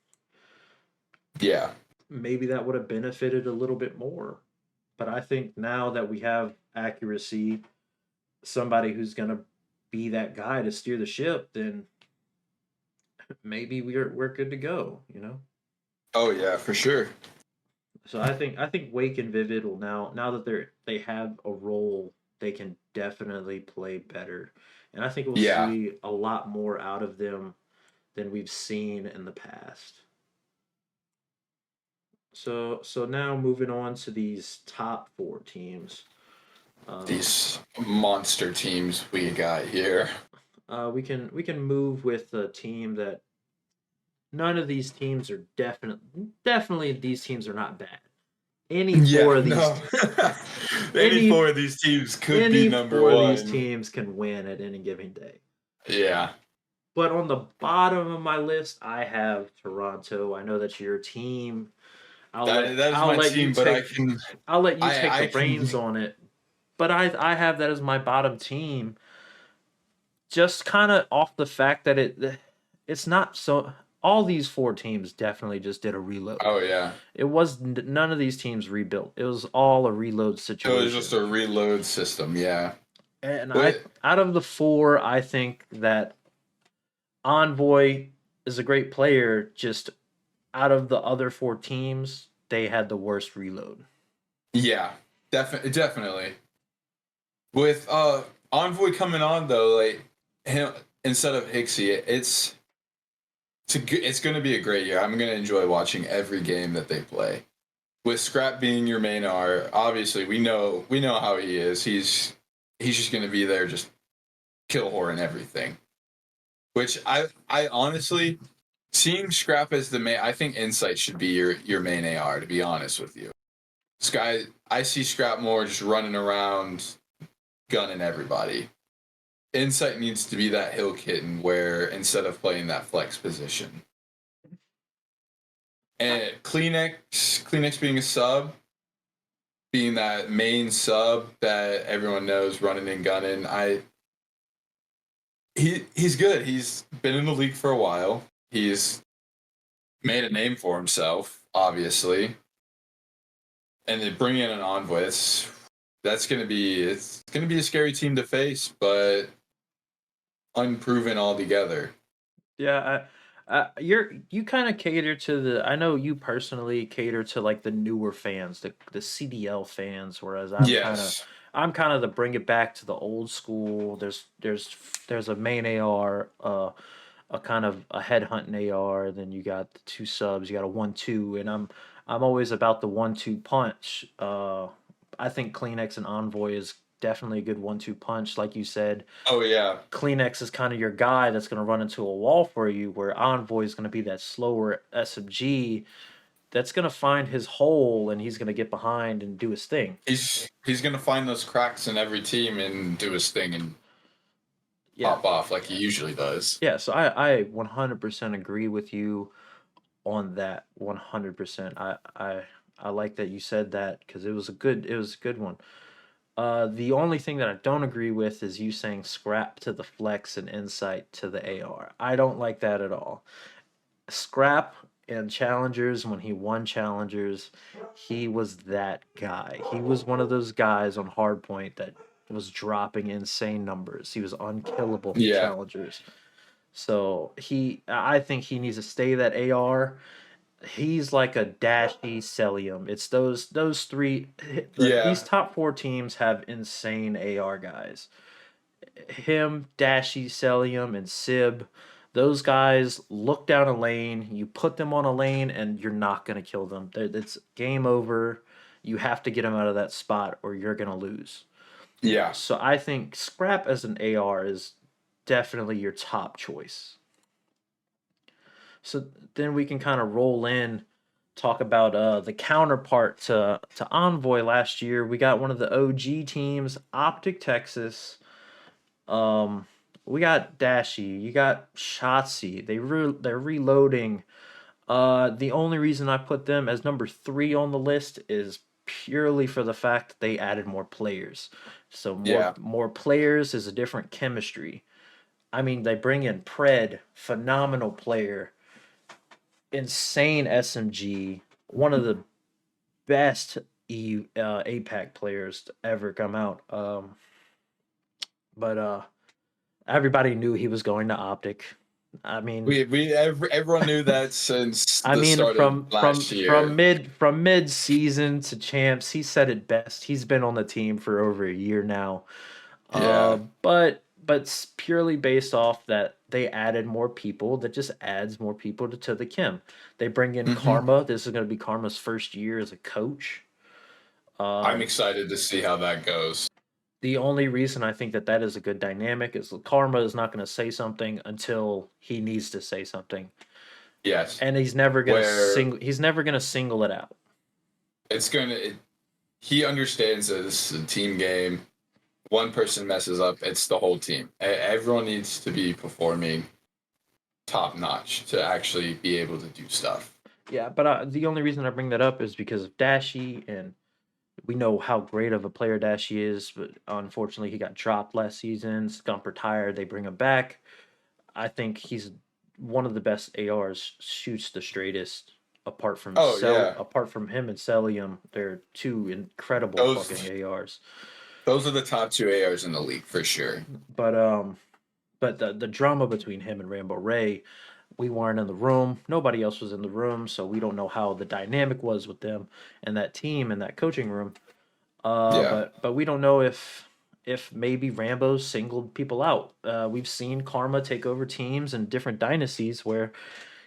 Yeah. Maybe that would have benefited a little bit more. But I think now that we have accuracy somebody who's gonna be that guy to steer the ship, then maybe we're good to go, you know. Oh yeah, for sure. So I think Wake and Vivid will now that they have a role, they can definitely play better, and I think we'll Yeah, see a lot more out of them than we've seen in the past. So now moving on to these top four teams. Um, these monster teams we got here. we can move with a team that none of these teams are definitely these teams are not bad. Any Yeah, four of these no. Any any four of these teams could be any number four of these one. teams can win at any given day. Yeah, But on the bottom of my list, I have Toronto. I know that's your team. that is I'll my let you team, but take I'll let you take the I can. reins on it. But I have that as my bottom team, just kind of off the fact that it's not so. All these four teams definitely just did a reload. Oh yeah, It was none of these teams rebuilt. It was all a reload it was just situation. a reload system. Yeah, And I but out of the four, I think that Envoy is a great player. Just out of the other four teams, they had the worst reload. yeah, definitely. With Envoy coming on though, like him instead of Hixie, it's going to be a great year. I'm going to enjoy watching every game that they play. With Scrap being your main R, obviously we know how he is. He's just going to be there, just kill horror and everything. Which I honestly seeing Scrap as the main. I think Insight should be your main AR. To be honest with you, Sky, I see Scrap more just running around, gunning everybody. Insight needs to be that hill kitten where instead of playing that flex position. And Kleenex being a sub, being that main sub that everyone knows running and gunning, he's good. He's been in the league for a while. He's made a name for himself, obviously. And then bring in an envoy. That's gonna be a scary team to face, but unproven altogether. Yeah, you kind of cater to the. I know you personally cater to like the newer fans, the CDL fans, whereas Yes. I'm kind of the bring it back to the old school. There's a main AR, a kind of a headhunting AR. Then you got the two subs. You got a 1-2, and I'm always about the 1-2 punch. I think Kleenex and Envoy is definitely a good 1-2 punch, like you said. Oh yeah. Kleenex is kind of your guy that's going to run into a wall for you, where Envoy is going to be that slower SMG that's going to find his hole and he's going to get behind and do his thing. He's gonna find those cracks in every team and do his thing and Yeah. pop off like he usually does. Yeah, so I 100% agree with you on that. 100%. I like that you said that because it was a good one. The only thing that I don't agree with is you saying scrap to the flex and insight to the AR. I don't like that at all. Scrap and challengers, when he won challengers, he was that guy. He was one of those guys on hardpoint that was dropping insane numbers. He was unkillable for Yeah. challengers. So I think he needs to stay that AR. He's like a dashy Celium. It's those three. These Yeah. top four teams have insane AR guys. Him, Dashy, Celium, and Sib. Those guys look down a lane. You put them on a lane, and you're not gonna kill them. It's game over. You have to get them out of that spot, or you're gonna lose. Yeah. So I think Scrap as an AR is definitely your top choice. So then we can kind of roll in, talk about the counterpart to Envoy last year. We got one of the OG teams, Optic Texas. Um, we got Dashy. You got Shotzi. They're reloading. The only reason I put them as number three on the list is purely for the fact that they added more players. So Yeah. more players is a different chemistry. I mean, they bring in Pred, phenomenal player, insane SMG, one of the best APAC players to ever come out. but everybody knew he was going to Optic. I mean, Everyone knew that since I the mean, start of from from last year. from mid from mid season to champs, he said it best. He's been on the team for over a year now. Yeah. But purely based off that they added more people, that just adds more people to the Kim. They bring in Hmm. Karma. This is going to be Karma's first year as a coach. I'm Um, excited to see how that goes. the only reason I think that that is a good dynamic is Karma is not going to say something until he needs to say something, Yes. and he's never going to Where He's never going to single it out. it's going to, he understands that this is a team game. One person messes up, it's the whole team. Everyone needs to be performing top notch to actually be able to do stuff. Yeah, but the only reason I bring that up is because of Dashi, and we know how great of a player Dashi is. But unfortunately, he got dropped last season. Scump retired. They bring him back. I think he's one of the best ARs. Shoots the straightest. Oh yeah, Apart from him and Celium, they're two incredible fucking those ARs. those are the top two ARs in the league for sure. But um, but the drama between him and Rambo Ray, we weren't in the room. Nobody else was in the room, so we don't know how the dynamic was with them and that team and that coaching room. Yeah. But we don't know if maybe Rambo singled people out. We've seen Karma take over teams in different dynasties where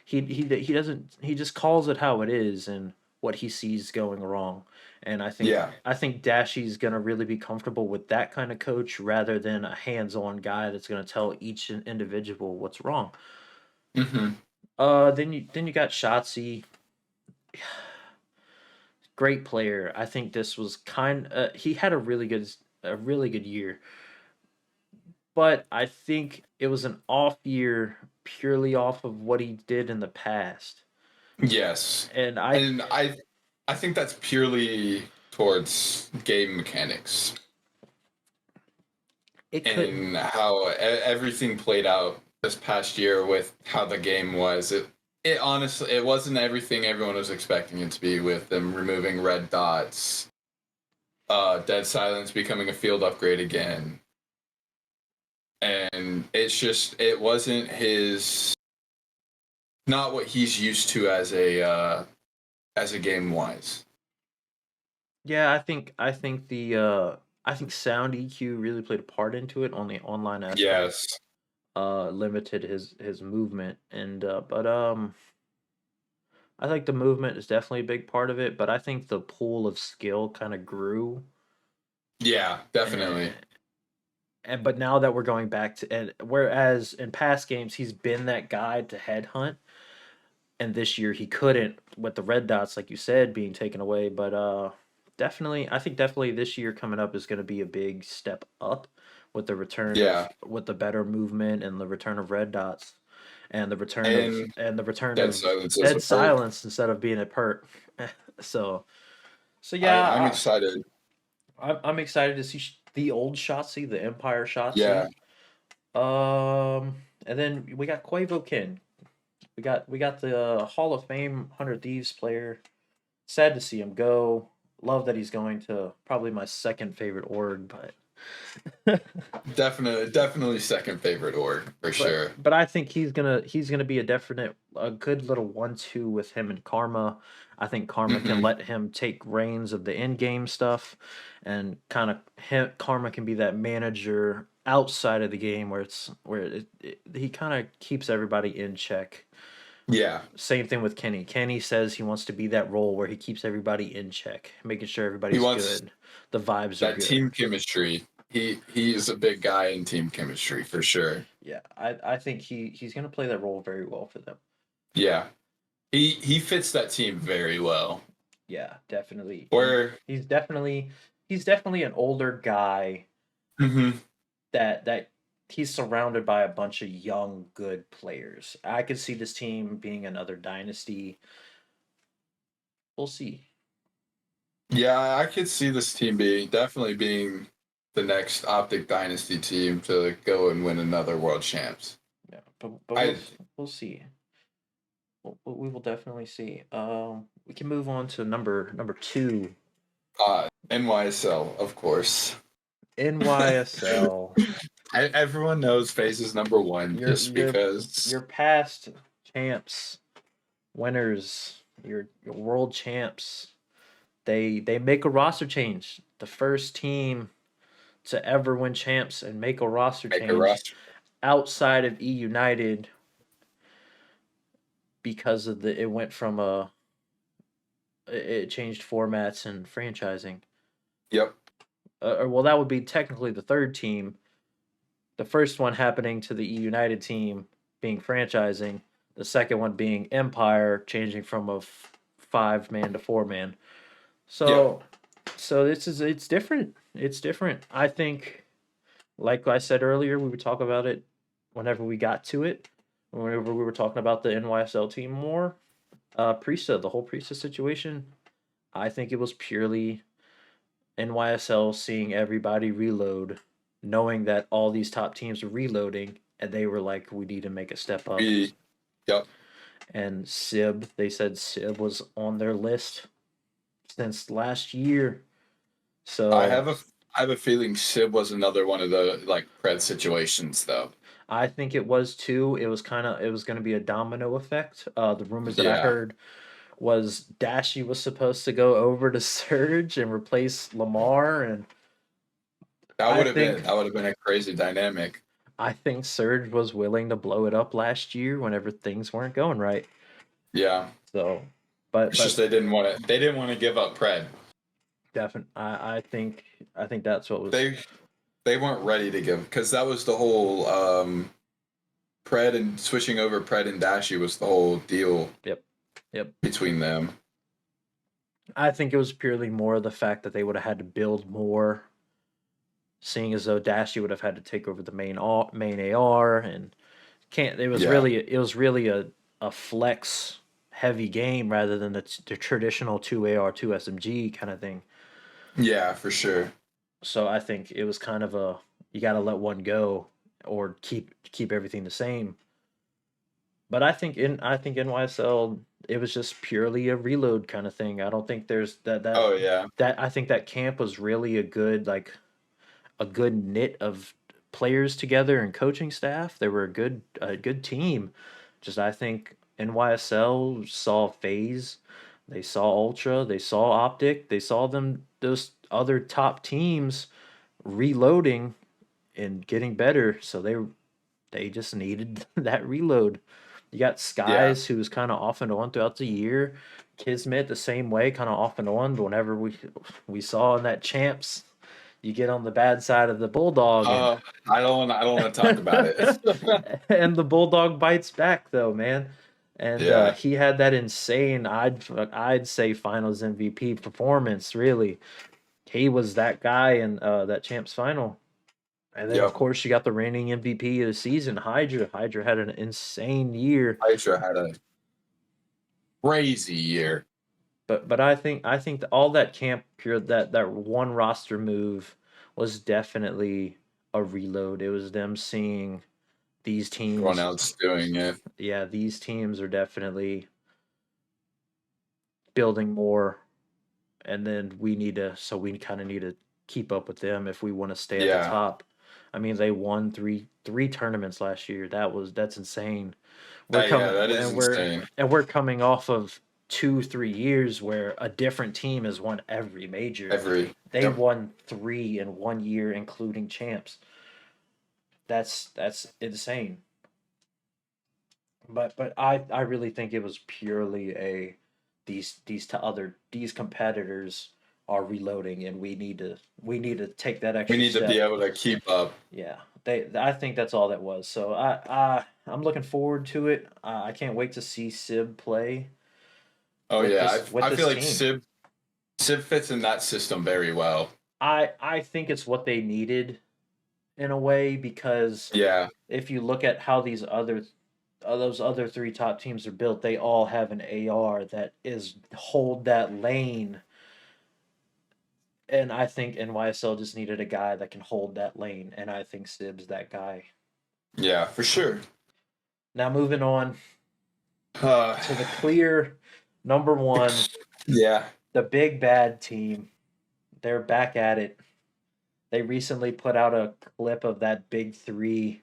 he doesn't, he just calls it how it is and what he sees going wrong. And Yeah. I think Dashi's gonna really be comfortable with that kind of coach rather than a hands-on guy that's gonna tell each individual what's wrong. Hmm. Then you got Shotzi, great player. I think this was he had a really good year, but I think it was an off year purely off of what he did in the past. Yes. And And I think that's purely towards game mechanics it could and how everything played out this past year with how the game was. It honestly it wasn't everything everyone was expecting it to be with them removing red dots, dead silence becoming a field upgrade again. And it's just it wasn't his not what he's used to as a game wise. yeah, I think sound EQ really played a part into it on the online aspect. Yes. Limited his movement and but I think the movement is definitely a big part of it, but I think the pool of skill kind of grew. Yeah, definitely. And, but now that we're going back to, and whereas in past games he's been that guy to headhunt, and this year he couldn't with the red dots, like you said, being taken away. But definitely, I think definitely this year coming up is going to be a big step up with the return of Yeah. with the better movement and the return of red dots, And and the return dead of silence as a dead perk. silence instead of being a perk. so so I'm yeah, excited. I'm excited to see the old Shotzi, the Empire Yeah. Shotzi. And then we got Quavo Kin. We got the Hall of Fame 100 Thieves player. Sad to see him go. Love that he's going to probably my second favorite org, Definitely second favorite org for sure. but I think he's gonna be a good little 1-2 with him and Karma. I think Karma can Hmm. let him take reins of the in game stuff, and kind of Karma can be that manager outside of the game he kind of keeps everybody in check. Yeah. Same thing with Kenny. Kenny says he wants to be that role where he keeps everybody in check, making sure He everybody's wants good, the vibes are that good. team chemistry. He's a big guy in team chemistry for sure. Yeah, I think he's gonna play that role very well for them. Yeah. He fits that team very well. Yeah, definitely. Where He's definitely he's definitely an older guy mhm, that he's surrounded by a bunch of young good players. I could see this team being another dynasty. We'll see. yeah, I could see this team being definitely being the next Optic Dynasty team to go and win another World Champs. Yeah, but I we'll see. We will definitely see. We can move on to number two, NYSL, of course. NYSL. Everyone knows FaZe is number one Your just your because. your past champs, winners, your world champs, they make a roster change. The first team to ever win champs and make a roster Make a change roster. outside of E United because of it went from it changed formats and franchising. Yep. Or well, that would be technically the third team. The first one happening to the E United team being franchising. The second one being Empire changing from a 5-man to 4-man. Yep. So it's different. It's different. I think, like I said earlier, we would talk about it whenever we got to it. Whenever we were talking about the NYSL team more, Priesta, the whole Priesta situation. I think it was purely NYSL seeing everybody reload, knowing that all these top teams were reloading, and they were like, "We need to make a step up." We. Yep. And Sib, they said Sib was on their list since last year. I So have a I have a feeling Sib was another one of the like Pred situations though. I think it was too. It was going to be a domino effect. The rumors that I Yeah. heard was Dashi was supposed to go over to Surge and replace Lamar, and That I would have been think that would have been a crazy dynamic. I think Surge was willing to blow it up last year whenever things weren't going right. Yeah. So, It's just but they didn't want to give up Pred. definitely, I think that's what was. They they weren't ready to give because that was the whole Pred and switching over Pred and Dashi was the whole deal Yep, yep. between them. I think it was purely more the fact that they would have had to build more, seeing as though Dashi would have had to take over the main AR and can't. Yeah. It was really a flex heavy game rather than the traditional 2 AR 2 SMG kind of thing. Yeah, for sure. So I think it was kind of a you got to let one go or keep everything the same. But I think NYSL it was just purely a reload kind of thing. I don't think there's Oh yeah. that I think that camp was really a good a good knit of players together and coaching staff. They were a good team. Just I think NYSL saw FaZe, they saw Ultra, they saw Optic, they saw them those other top teams reloading and getting better. So they just needed that reload. You got Yeah. Skies, who was kind of off and on throughout the year. Kismet the same way, kind of off and on. But whenever we saw in that champs, you get on the bad side of the bulldog, and I don't want to talk about it. and the bulldog bites back though, man. And Yeah. he had that insane, I'd say finals MVP performance. Really, he was that guy in that champs final. And then, of Yep. course, you got the reigning MVP of the season, Hydra. Hydra had an insane year, Hydra had a crazy year. but I think that all that camp pure that one roster move was definitely a reload. It was them seeing these Everyone teams. else doing it. Yeah, these teams are definitely building more, and then we kind of need to keep up with them if we want to stay at the Yeah. top. I mean, they won three tournaments last year. That's insane. We're Yeah, coming that is insane. and we're coming off of 2 3 years where a different team has won every major. Every They yep. won three in 1 year, including champs. That's insane. But I really think it was purely a these competitors are reloading and we need to take that We extra need to be step. able to keep up. Yeah, they I think that's all that was. So I'm looking forward to it. I can't wait to see Sib play Oh yeah, with I feel this like team. Sib fits in that system very well. I think it's what they needed in a way because Yeah. if you look at how those other three top teams are built, they all have an AR that is hold that lane. And I think NYSL just needed a guy that can hold that lane, and I think Sib's that guy. Yeah, for sure. Now moving on Uh, to the clear number one, yeah. the big bad team. They're back at it. they recently put out a clip of that big three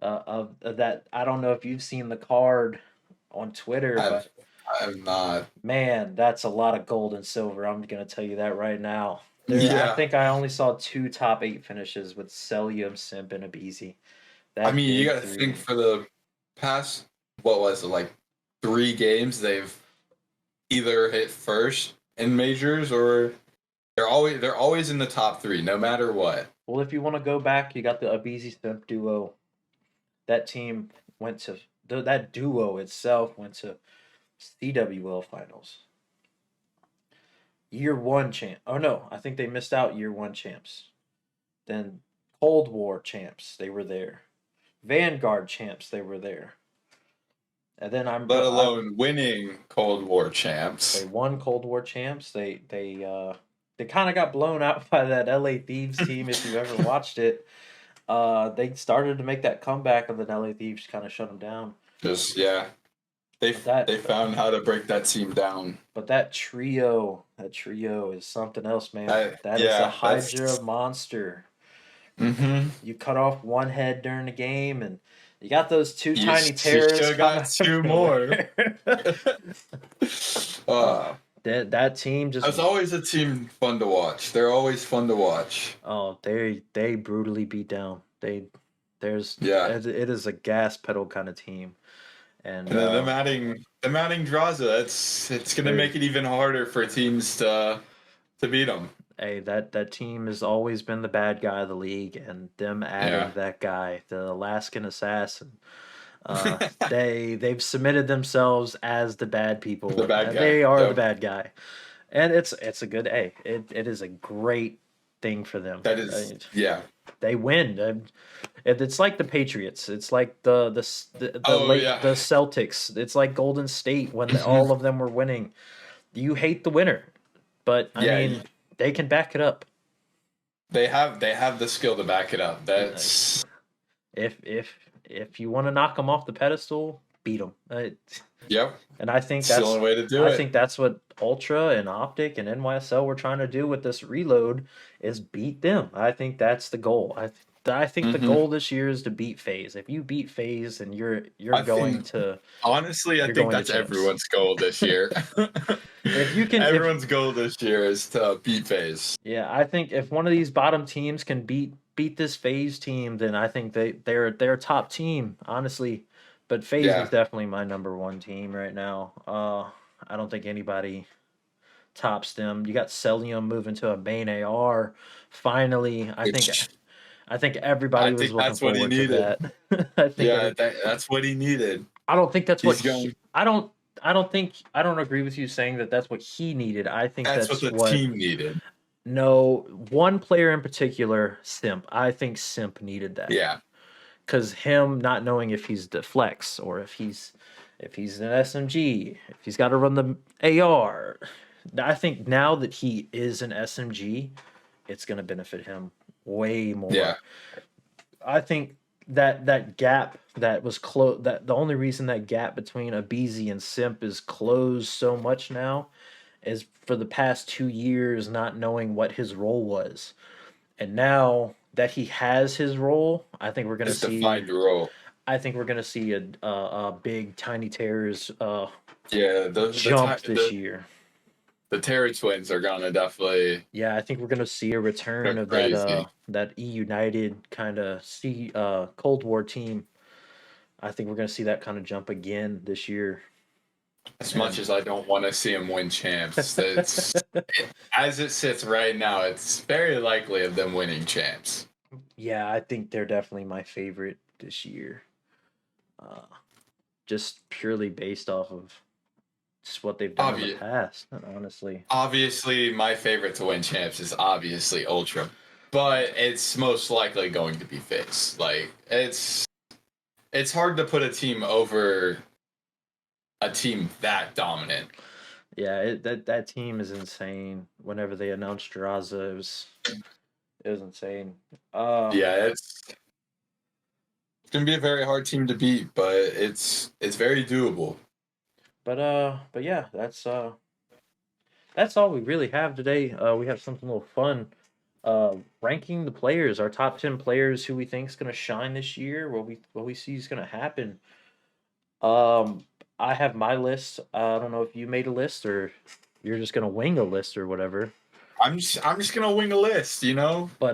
of that. I don't know if you've seen the card on Twitter, I've but I've not. man, that's a lot of gold and silver. I'm gonna tell you that right now. I Yeah. think I only saw two top eight finishes with Celium, Simp, and Abizi. I That mean, you big got to think three. for the past, what was it, like 3 games, they've either hit first in majors or they're always in the top three, no matter what. Well, if you want to go back, you got the Abizi Simp duo. That team went to that duo itself went to CWL finals. Year one champ. Oh no, I think they missed out year one champs. Then Cold War champs, they were there. Vanguard champs, they were there. And then Let alone winning Cold War they champs. won Cold War champs. They kind of got blown out by that LA Thieves team. If you ever watched it, they started to make that comeback, and then LA Thieves kind of shut them down. Just yeah, they But that they found how to break that team down. but that trio is something else, man. That is a Yeah, Hydra that's. monster. Mm-hmm. You cut off one head during the game, and you got those two You, tiny you terrorists still come got out of two more. nowhere. uh, That team just that's always a team fun to watch. They're always fun to watch. they brutally beat down. Yeah. It is a gas pedal kind of team, and And then them adding Draza, it's gonna dude, make it even harder for teams to beat them. hey, that team has always been the bad guy of the league, and them Yeah. adding that guy, the Alaskan assassin. They've submitted themselves as the bad The people. bad guy. They are the Yep. bad guy, and it's a good a. It is a great thing for them. That is yeah. They win. It's like the Patriots. It's like Oh yeah. the Celtics. It's like Golden State when all of them were winning. You hate the winner, but I Yeah, mean they can back it up. they have the skill to back it up. Uh, That's if you want to knock them off the pedestal, beat them. yep. And I think It's the only way to do it. that's what Ultra and Optic and NYSL were trying to do with this reload is beat them. I think that's the goal. I think the Hmm. goal this year is to beat FaZe. If you beat FaZe, then I think honestly, I you're think going to that's champs. everyone's goal this year. If you can if Everyone's goal this year is to beat FaZe. Yeah, I think if one of these bottom teams can beat this FaZe team, then I think they're a top team, honestly. But FaZe is Yeah. definitely my number one team right now. I don't think anybody tops them. You got Celium moving to a main AR. Finally, Which I think I everybody was think looking that's what he forward to needed. that. I think Yeah, every that's what he needed. I don't think that's what He's going. I don't agree with you saying that that's what he needed. I think That's what that's the what team needed. no one player in particular, Simp. I think Simp needed that Yeah. because him not knowing if he's the flex or if he's an SMG, if he's got to run the AR. I think now that he is an SMG, it's going to benefit him way Yeah. more. I think that gap that was close, that the only reason that gap between Abizi and Simp is closed so much now is for the past 2 years not knowing what his role was. And now that he has his role, His defined role. I think we're gonna see a big Tiny Terrors Yeah. jump this year. The Terry twins are gonna definitely Yeah, I think we're gonna see a go return of crazy. that E United kind of Cold War team. I think we're gonna see that kind of jump again this year. As much And as I don't want to see him win champs, as it sits right now, it's very likely of them winning champs. yeah, I think they're definitely my favorite this year. Uh, just purely based off of just what they've done in the Obvious, past, honestly. obviously, my favorite to win champs is obviously Ultra, but it's most likely going to be FaZe. Like it's hard to put a team over a team that dominant. Yeah, that team is insane. Whenever they announced Draza, it was insane. Yeah, it's gonna be a very hard team to beat, but it's very doable. But yeah, that's all we really have today. We have something a little fun Ranking the players, our top 10 players who we think is going to shine this year, what we see is going to happen. Um, I have my list. I don't know if you made a list or you're just going to wing a list or whatever. I'm just gonna wing a list, you know. But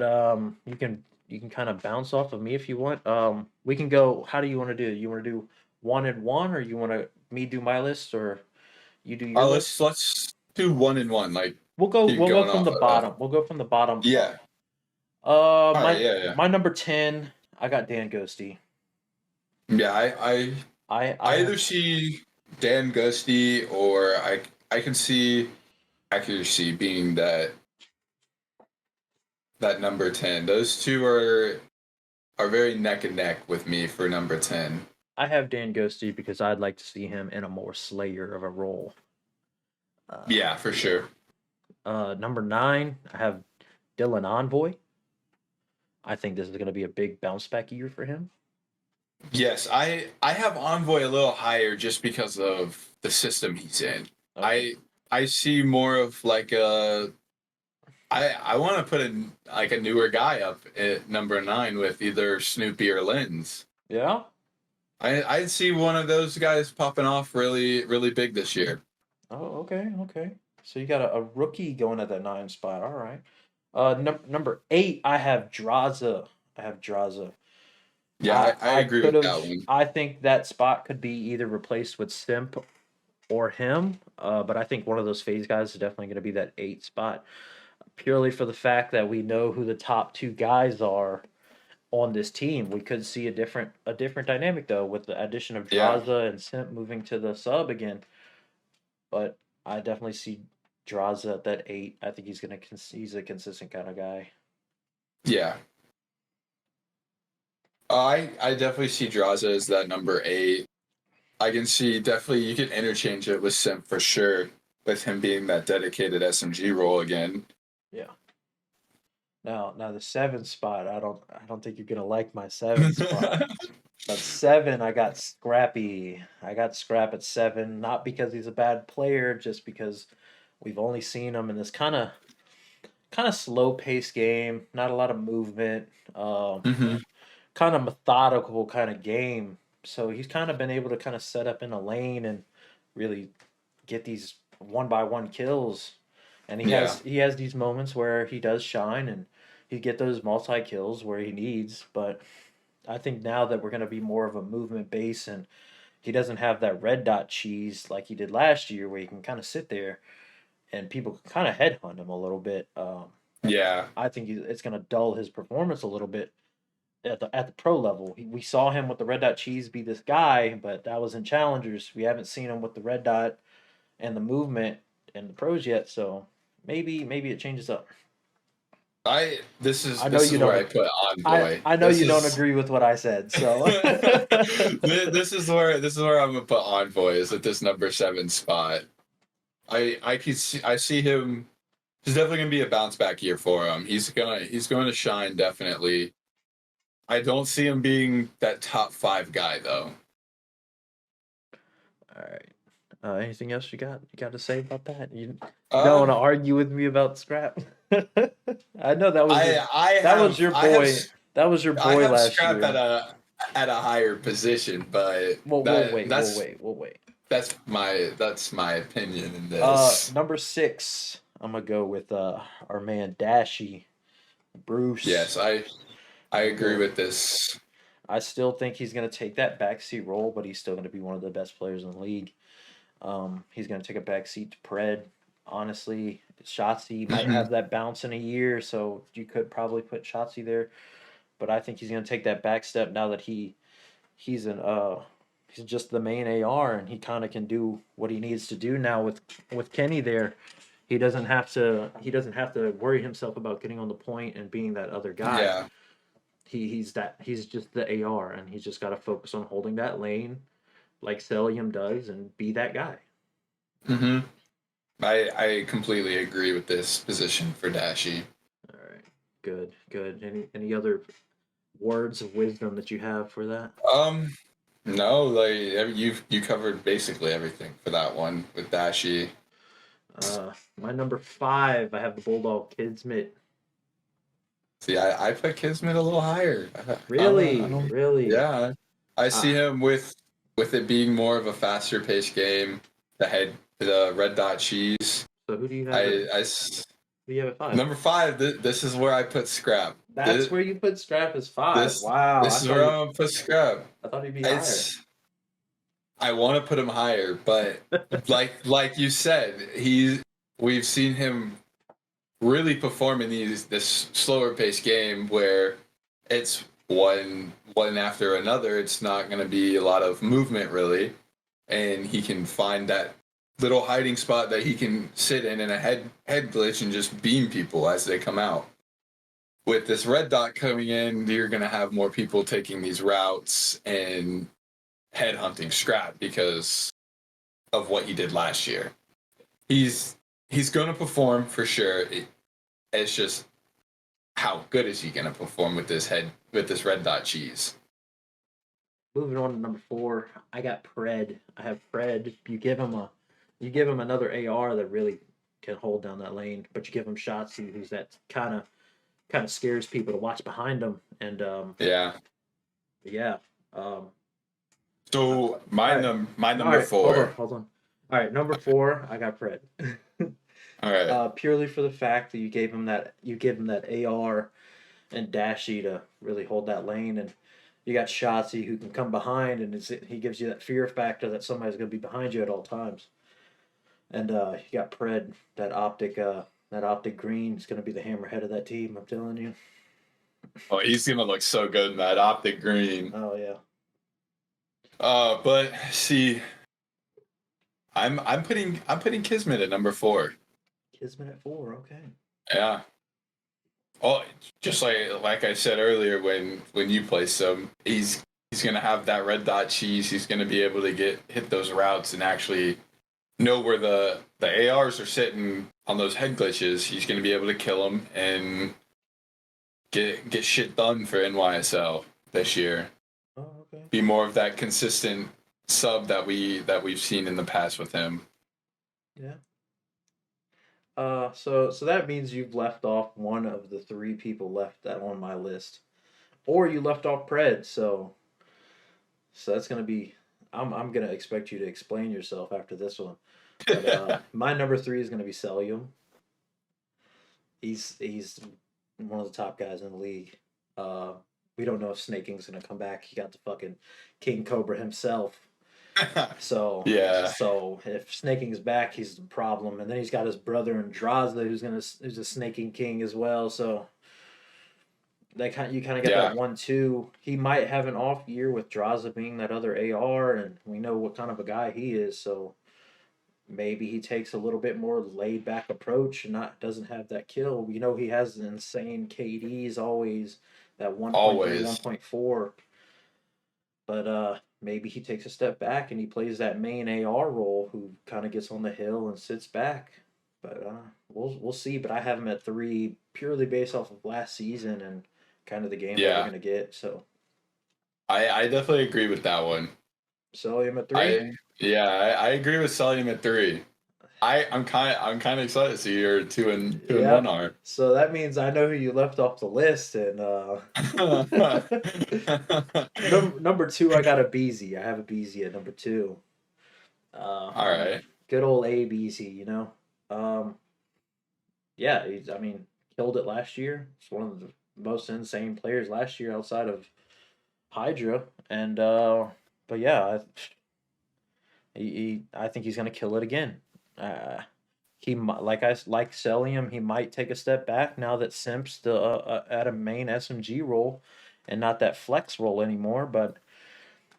you can kind of bounce off of me if you want. We can go. How do you want to do it? You want to do one and one, or you want to me do my list, or you do your list? Let's do one and one. Like We'll go. keep We'll go going from off the of that. bottom. We'll go from the bottom up. Yeah. All right. My Yeah. Yeah. my number 10. I got Dan Ghosty. Yeah. I I either see Dan Gusty or I can see accuracy being that number 10. Those two are very neck and neck with me for number 10. I have Dan Ghosty because I'd like to see him in a more Slayer of a role. Uh, Yeah, for sure. Number 9. I have Dylan Envoy. I think this is going to be a big bounce back year for him. Yes, I have Envoy a little higher just because of the system he's in. Okay. I see more of like I want to put a newer guy up at number 9 with either Snoopy or Lens. Yeah. I see one of those guys popping off really really big this year. Oh, okay, okay. So you got a rookie going at that 9 spot. All right. Number 8, I have Draza. I have Draza. Yeah, I I I agree could with have. that one. I think that spot could be either replaced with Simp or him. But I think one of those phase guys is definitely going to be that 8 spot, purely for the fact that we know who the top 2 guys are on this team. We could see a different dynamic though with the addition of Yeah, Draza and Simp moving to the sub again. But I definitely see Draza at that 8. I think he's a consistent kind of guy. yeah. I definitely see Draza as that number 8. I can see definitely you can interchange it with Simp for sure, with him being that dedicated SMG role again. Yeah. Now the 7 spot. I don't think you're gonna like my 7 spot. But 7, I got Scrappy. I got Scrap at 7, not because he's a bad player, just because we've only seen him in this kind of slow paced game. Not a lot of movement. Hmm. Kind of methodical kind of game. So he's kind of been able to kind of set up in a lane and really get these one by one kills. And he Yeah, has he has these moments where he does shine and he get those multi kills where he needs. But I think now that we're gonna be more of a movement base and he doesn't have that red dot cheese like he did last year where he can kind of sit there and people can kind of headhunt him a little bit. yeah, I think it's going to dull his performance a little bit at the pro level. We saw him with the red dot cheese be this guy, but that was in challengers. We haven't seen him with the red dot and the movement in the pros yet. So maybe it changes up. I this is I know this you is where don't. I put I Envoy. I know This you don't is agree with what I said. So this is where I'm gonna put Envoy is at this number 7 spot. I see him. There's definitely gonna be a bounce back year for him. He's going to shine definitely. I don't see him being that top 5 guy though. all right. Anything else you got to say about that? You don't want to Um, argue with me about scrap. I know that was your I that was have your boy. That was your I boy have last Scrap year. at a higher position, but We'll that wait. We'll that's wait. We'll wait. that's my opinion in this. Number 6. I'm gonna go with our man Dashy Bruce. Yes, I I'm gonna agree go. with this. I still think he's gonna take that backseat role, but he's still gonna be one of the best players in the league. He's gonna take a backseat to Pred. Honestly, Shotzi might Hmm. have that bounce in a year, so you could probably put Shotzi there. But I think he's gonna take that back step now that he's just the main AR and he kind of can do what he needs to do now with Kenny there. He doesn't have to worry himself about getting on the point and being that other guy. Yeah. He's just the AR and he's just got to focus on holding that lane like Celium does and be that guy. Hmm. I completely agree with this position for Dashi. All right, good, good. Any other words of wisdom that you have for that? Um, no, like you covered basically everything for that one with Dashi. My number 5, I have the Bulldog Kids Mitt. See, I put Kismet a little higher. I Really, don't. really. Yeah, I see Ah, him with it being more of a faster paced game. The red dot cheese. so who do you have at I who do you have at 5? number 5. This is where I put Scrap. That's This where you put Scrap as 5. this Wow, this is where I'm gonna put Scrap. I thought he'd be higher. It's I want to put him higher, but like you said, we've seen him really perform in this slower paced game where it's one after another. It's not going to be a lot of movement really, and he can find that little hiding spot that he can sit in a head glitch and just beam people as they come out. With this red dot coming in, you're going to have more people taking these routes and headhunting Scrap because of what he did last year. He's going to perform for sure. It's just how good is he going to perform with this red dot cheese? Moving on to number 4, I got Pred. I have Pred. You give him another AR that really can hold down that lane, but you give him Shotzi, who's that kind of scares people to watch behind him. And Yeah. yeah, um, So all right, my all number right, hold on, four. hold on. All right, number 4, I got Pred. All right. Purely for the fact that you give him that AR and Dashy to really hold that lane, and you got Shotzi who can come behind, and he gives you that fear factor that somebody's going to be behind you at all times. And you got Pred, that optic green is going to be the hammerhead of that team. I'm telling you. Oh, he's gonna look so good in that optic green. Oh yeah, But see, I'm putting Kismet at number 4. Kismet at 4. Okay. Yeah. Oh, just like I said earlier, when you place him, he's gonna have that red dot cheese. He's gonna be able to hit those routes and actually know where the ARs are sitting on those head glitches. He's gonna be able to kill them and get shit done for NYSL this year. Oh okay. Be more of that consistent sub that we've seen in the past with him. Yeah. So that means you've left off one of the 3 people left that on my list, or you left off Pred. So that's gonna be. I'm gonna expect you to explain yourself after this one. But my number 3 is gonna be Celium. He's one of the top guys in the league. Uh, we don't know if Snaking's gonna come back. He got the fucking King Cobra himself. So Yeah. so if Snaking's back, he's the problem. And then he's got his brother Andraza, who's a Snaking King as well. So you kind of get Yeah. that 1-2. He might have an off year with Draza being that other AR, and we know what kind of a guy he is. So maybe he takes a little bit more laid back approach and not doesn't have that kill. We know he has an insane KDs always, that 1.3, Always. 1.4. But maybe he takes a step back and he plays that main AR role who kind of gets on the hill and sits back. But we'll see. But I have him at 3 purely based off of last season and kind of the games that we're Yeah. gonna get. So I definitely agree with that one. sell him at 3. I yeah, I agree with selling him at 3. I'm kind of excited to see your two and Yeah. one are. So that means I know who you left off the list, and number 2, I got a Beezy. I have a Beezy at number 2. All right. Good old ABZ, you know. Um, yeah, I mean, killed it last year. It's one of the most insane players last year outside of Hydra, and but yeah, I think he's gonna kill it again. Uh, like Celium, he might take a step back now that Simp's at a main SMG role and not that flex role anymore. But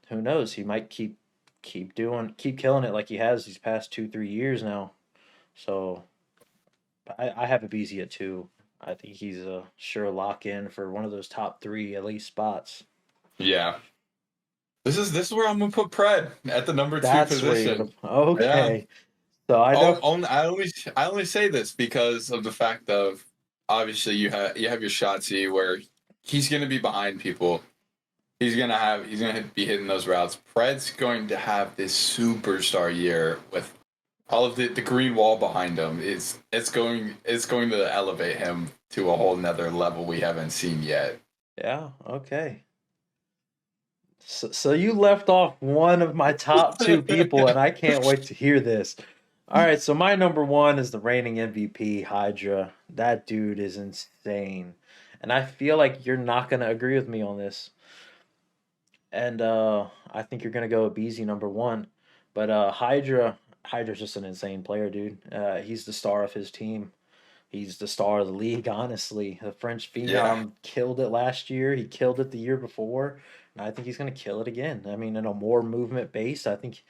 who knows? He might keep killing it like he has these past 2-3 years now. So I have a BZ at 2. I think he's a sure lock in for one of those top 3 at least spots. Yeah. This is where I'm gonna put Pred at the number 2 That's where you're position. gonna. Yeah. Okay, so I know. I only say this because of the fact of obviously you have your Shotzi where he's gonna be behind people. He's gonna be hitting those routes. Pred's going to have this superstar year with all of the green wall behind him. It's going to elevate him to a whole nother level we haven't seen yet. Yeah, okay. So you left off one of my top two people, and I can't wait to hear this. All right, so my number one is the reigning MVP, Hydra. That dude is insane. And I feel like you're not going to agree with me on this. And I think you're going to go with Beezy number one. But Hydra's just an insane player, dude. He's the star of his team. He's the star of the league, honestly. The French Yeah, Phenom killed it last year. He killed it the year before. And I think he's going to kill it again. I mean, in a more movement base, I think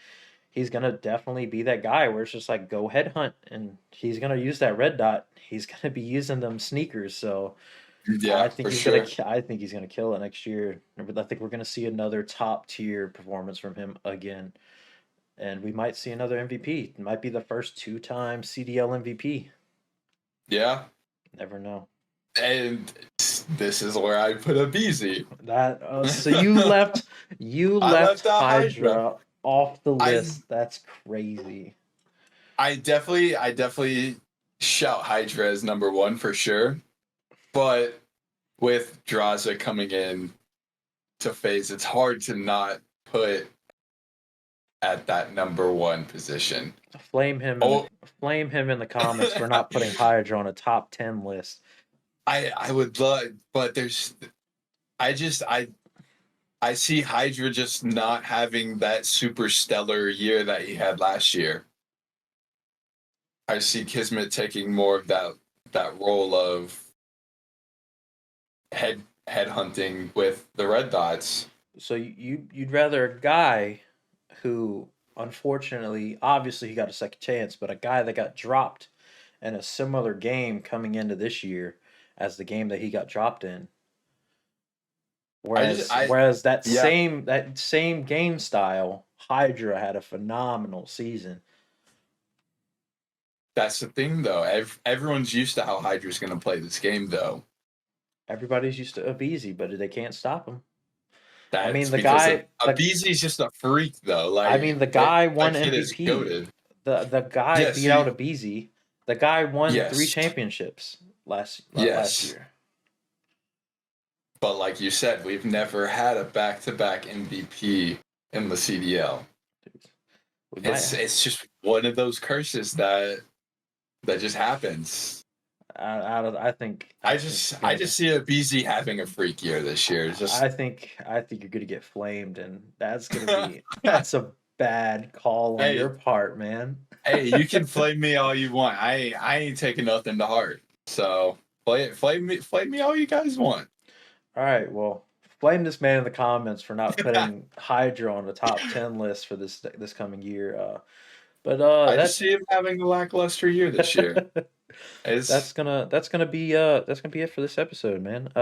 he's going to definitely be that guy where it's just like go headhunt. And he's going to use that red dot. He's going to be using them sneakers. So yeah, for sure. I think he's going to kill it next year. I think we're going to see another top tier performance from him again. And we might see another MVP. It might be the first 2-time CDL MVP. Yeah, Never know. and this is where I put a BZ. That so you I left left out Hydra. Hydra off the I list. That's crazy. I definitely shout Hydra as number one for sure. But with Draza coming in to FaZe, it's hard to not put at that number one position. Flame Oh, flame him in the comments for not putting Hydra on a top 10 list. I would love, but there's I just I see Hydra just not having that super stellar year that he had last year. I see Kismet taking more of that role of head hunting with the red dots. So you'd rather a guy who unfortunately obviously he got a second chance, but a guy that got dropped in a similar game coming into this year as the game that he got dropped in. I just I Whereas Yeah, that same game style, Hydra had a phenomenal season. that's the thing though. Everyone's used to how Hydra's going to play this game though. Everybody's used to Abizi, but they can't stop him. I mean, That's because of the Abizi's just a freak though. I mean, the guy That won kid is MVP. goaded. The guy Yes, beat out Abizi. The guy won three yes, championships last yes. year. But like you said, we've never had a back-to-back MVP in the CDL. We might. It's just one of those curses that just happens. I think you're I gonna. just see a BZ having a freak year this year. Just I think you're gonna get flamed, and that's a bad call on your hey, part, man. hey, you can flame me all you want. I ain't taking nothing to heart. So flame me all you guys want. All right, well, blame this man in the comments for not putting Hydra on the top 10 list for this coming year. But I just see him having a lackluster year this year. It's that's gonna be it for this episode, man.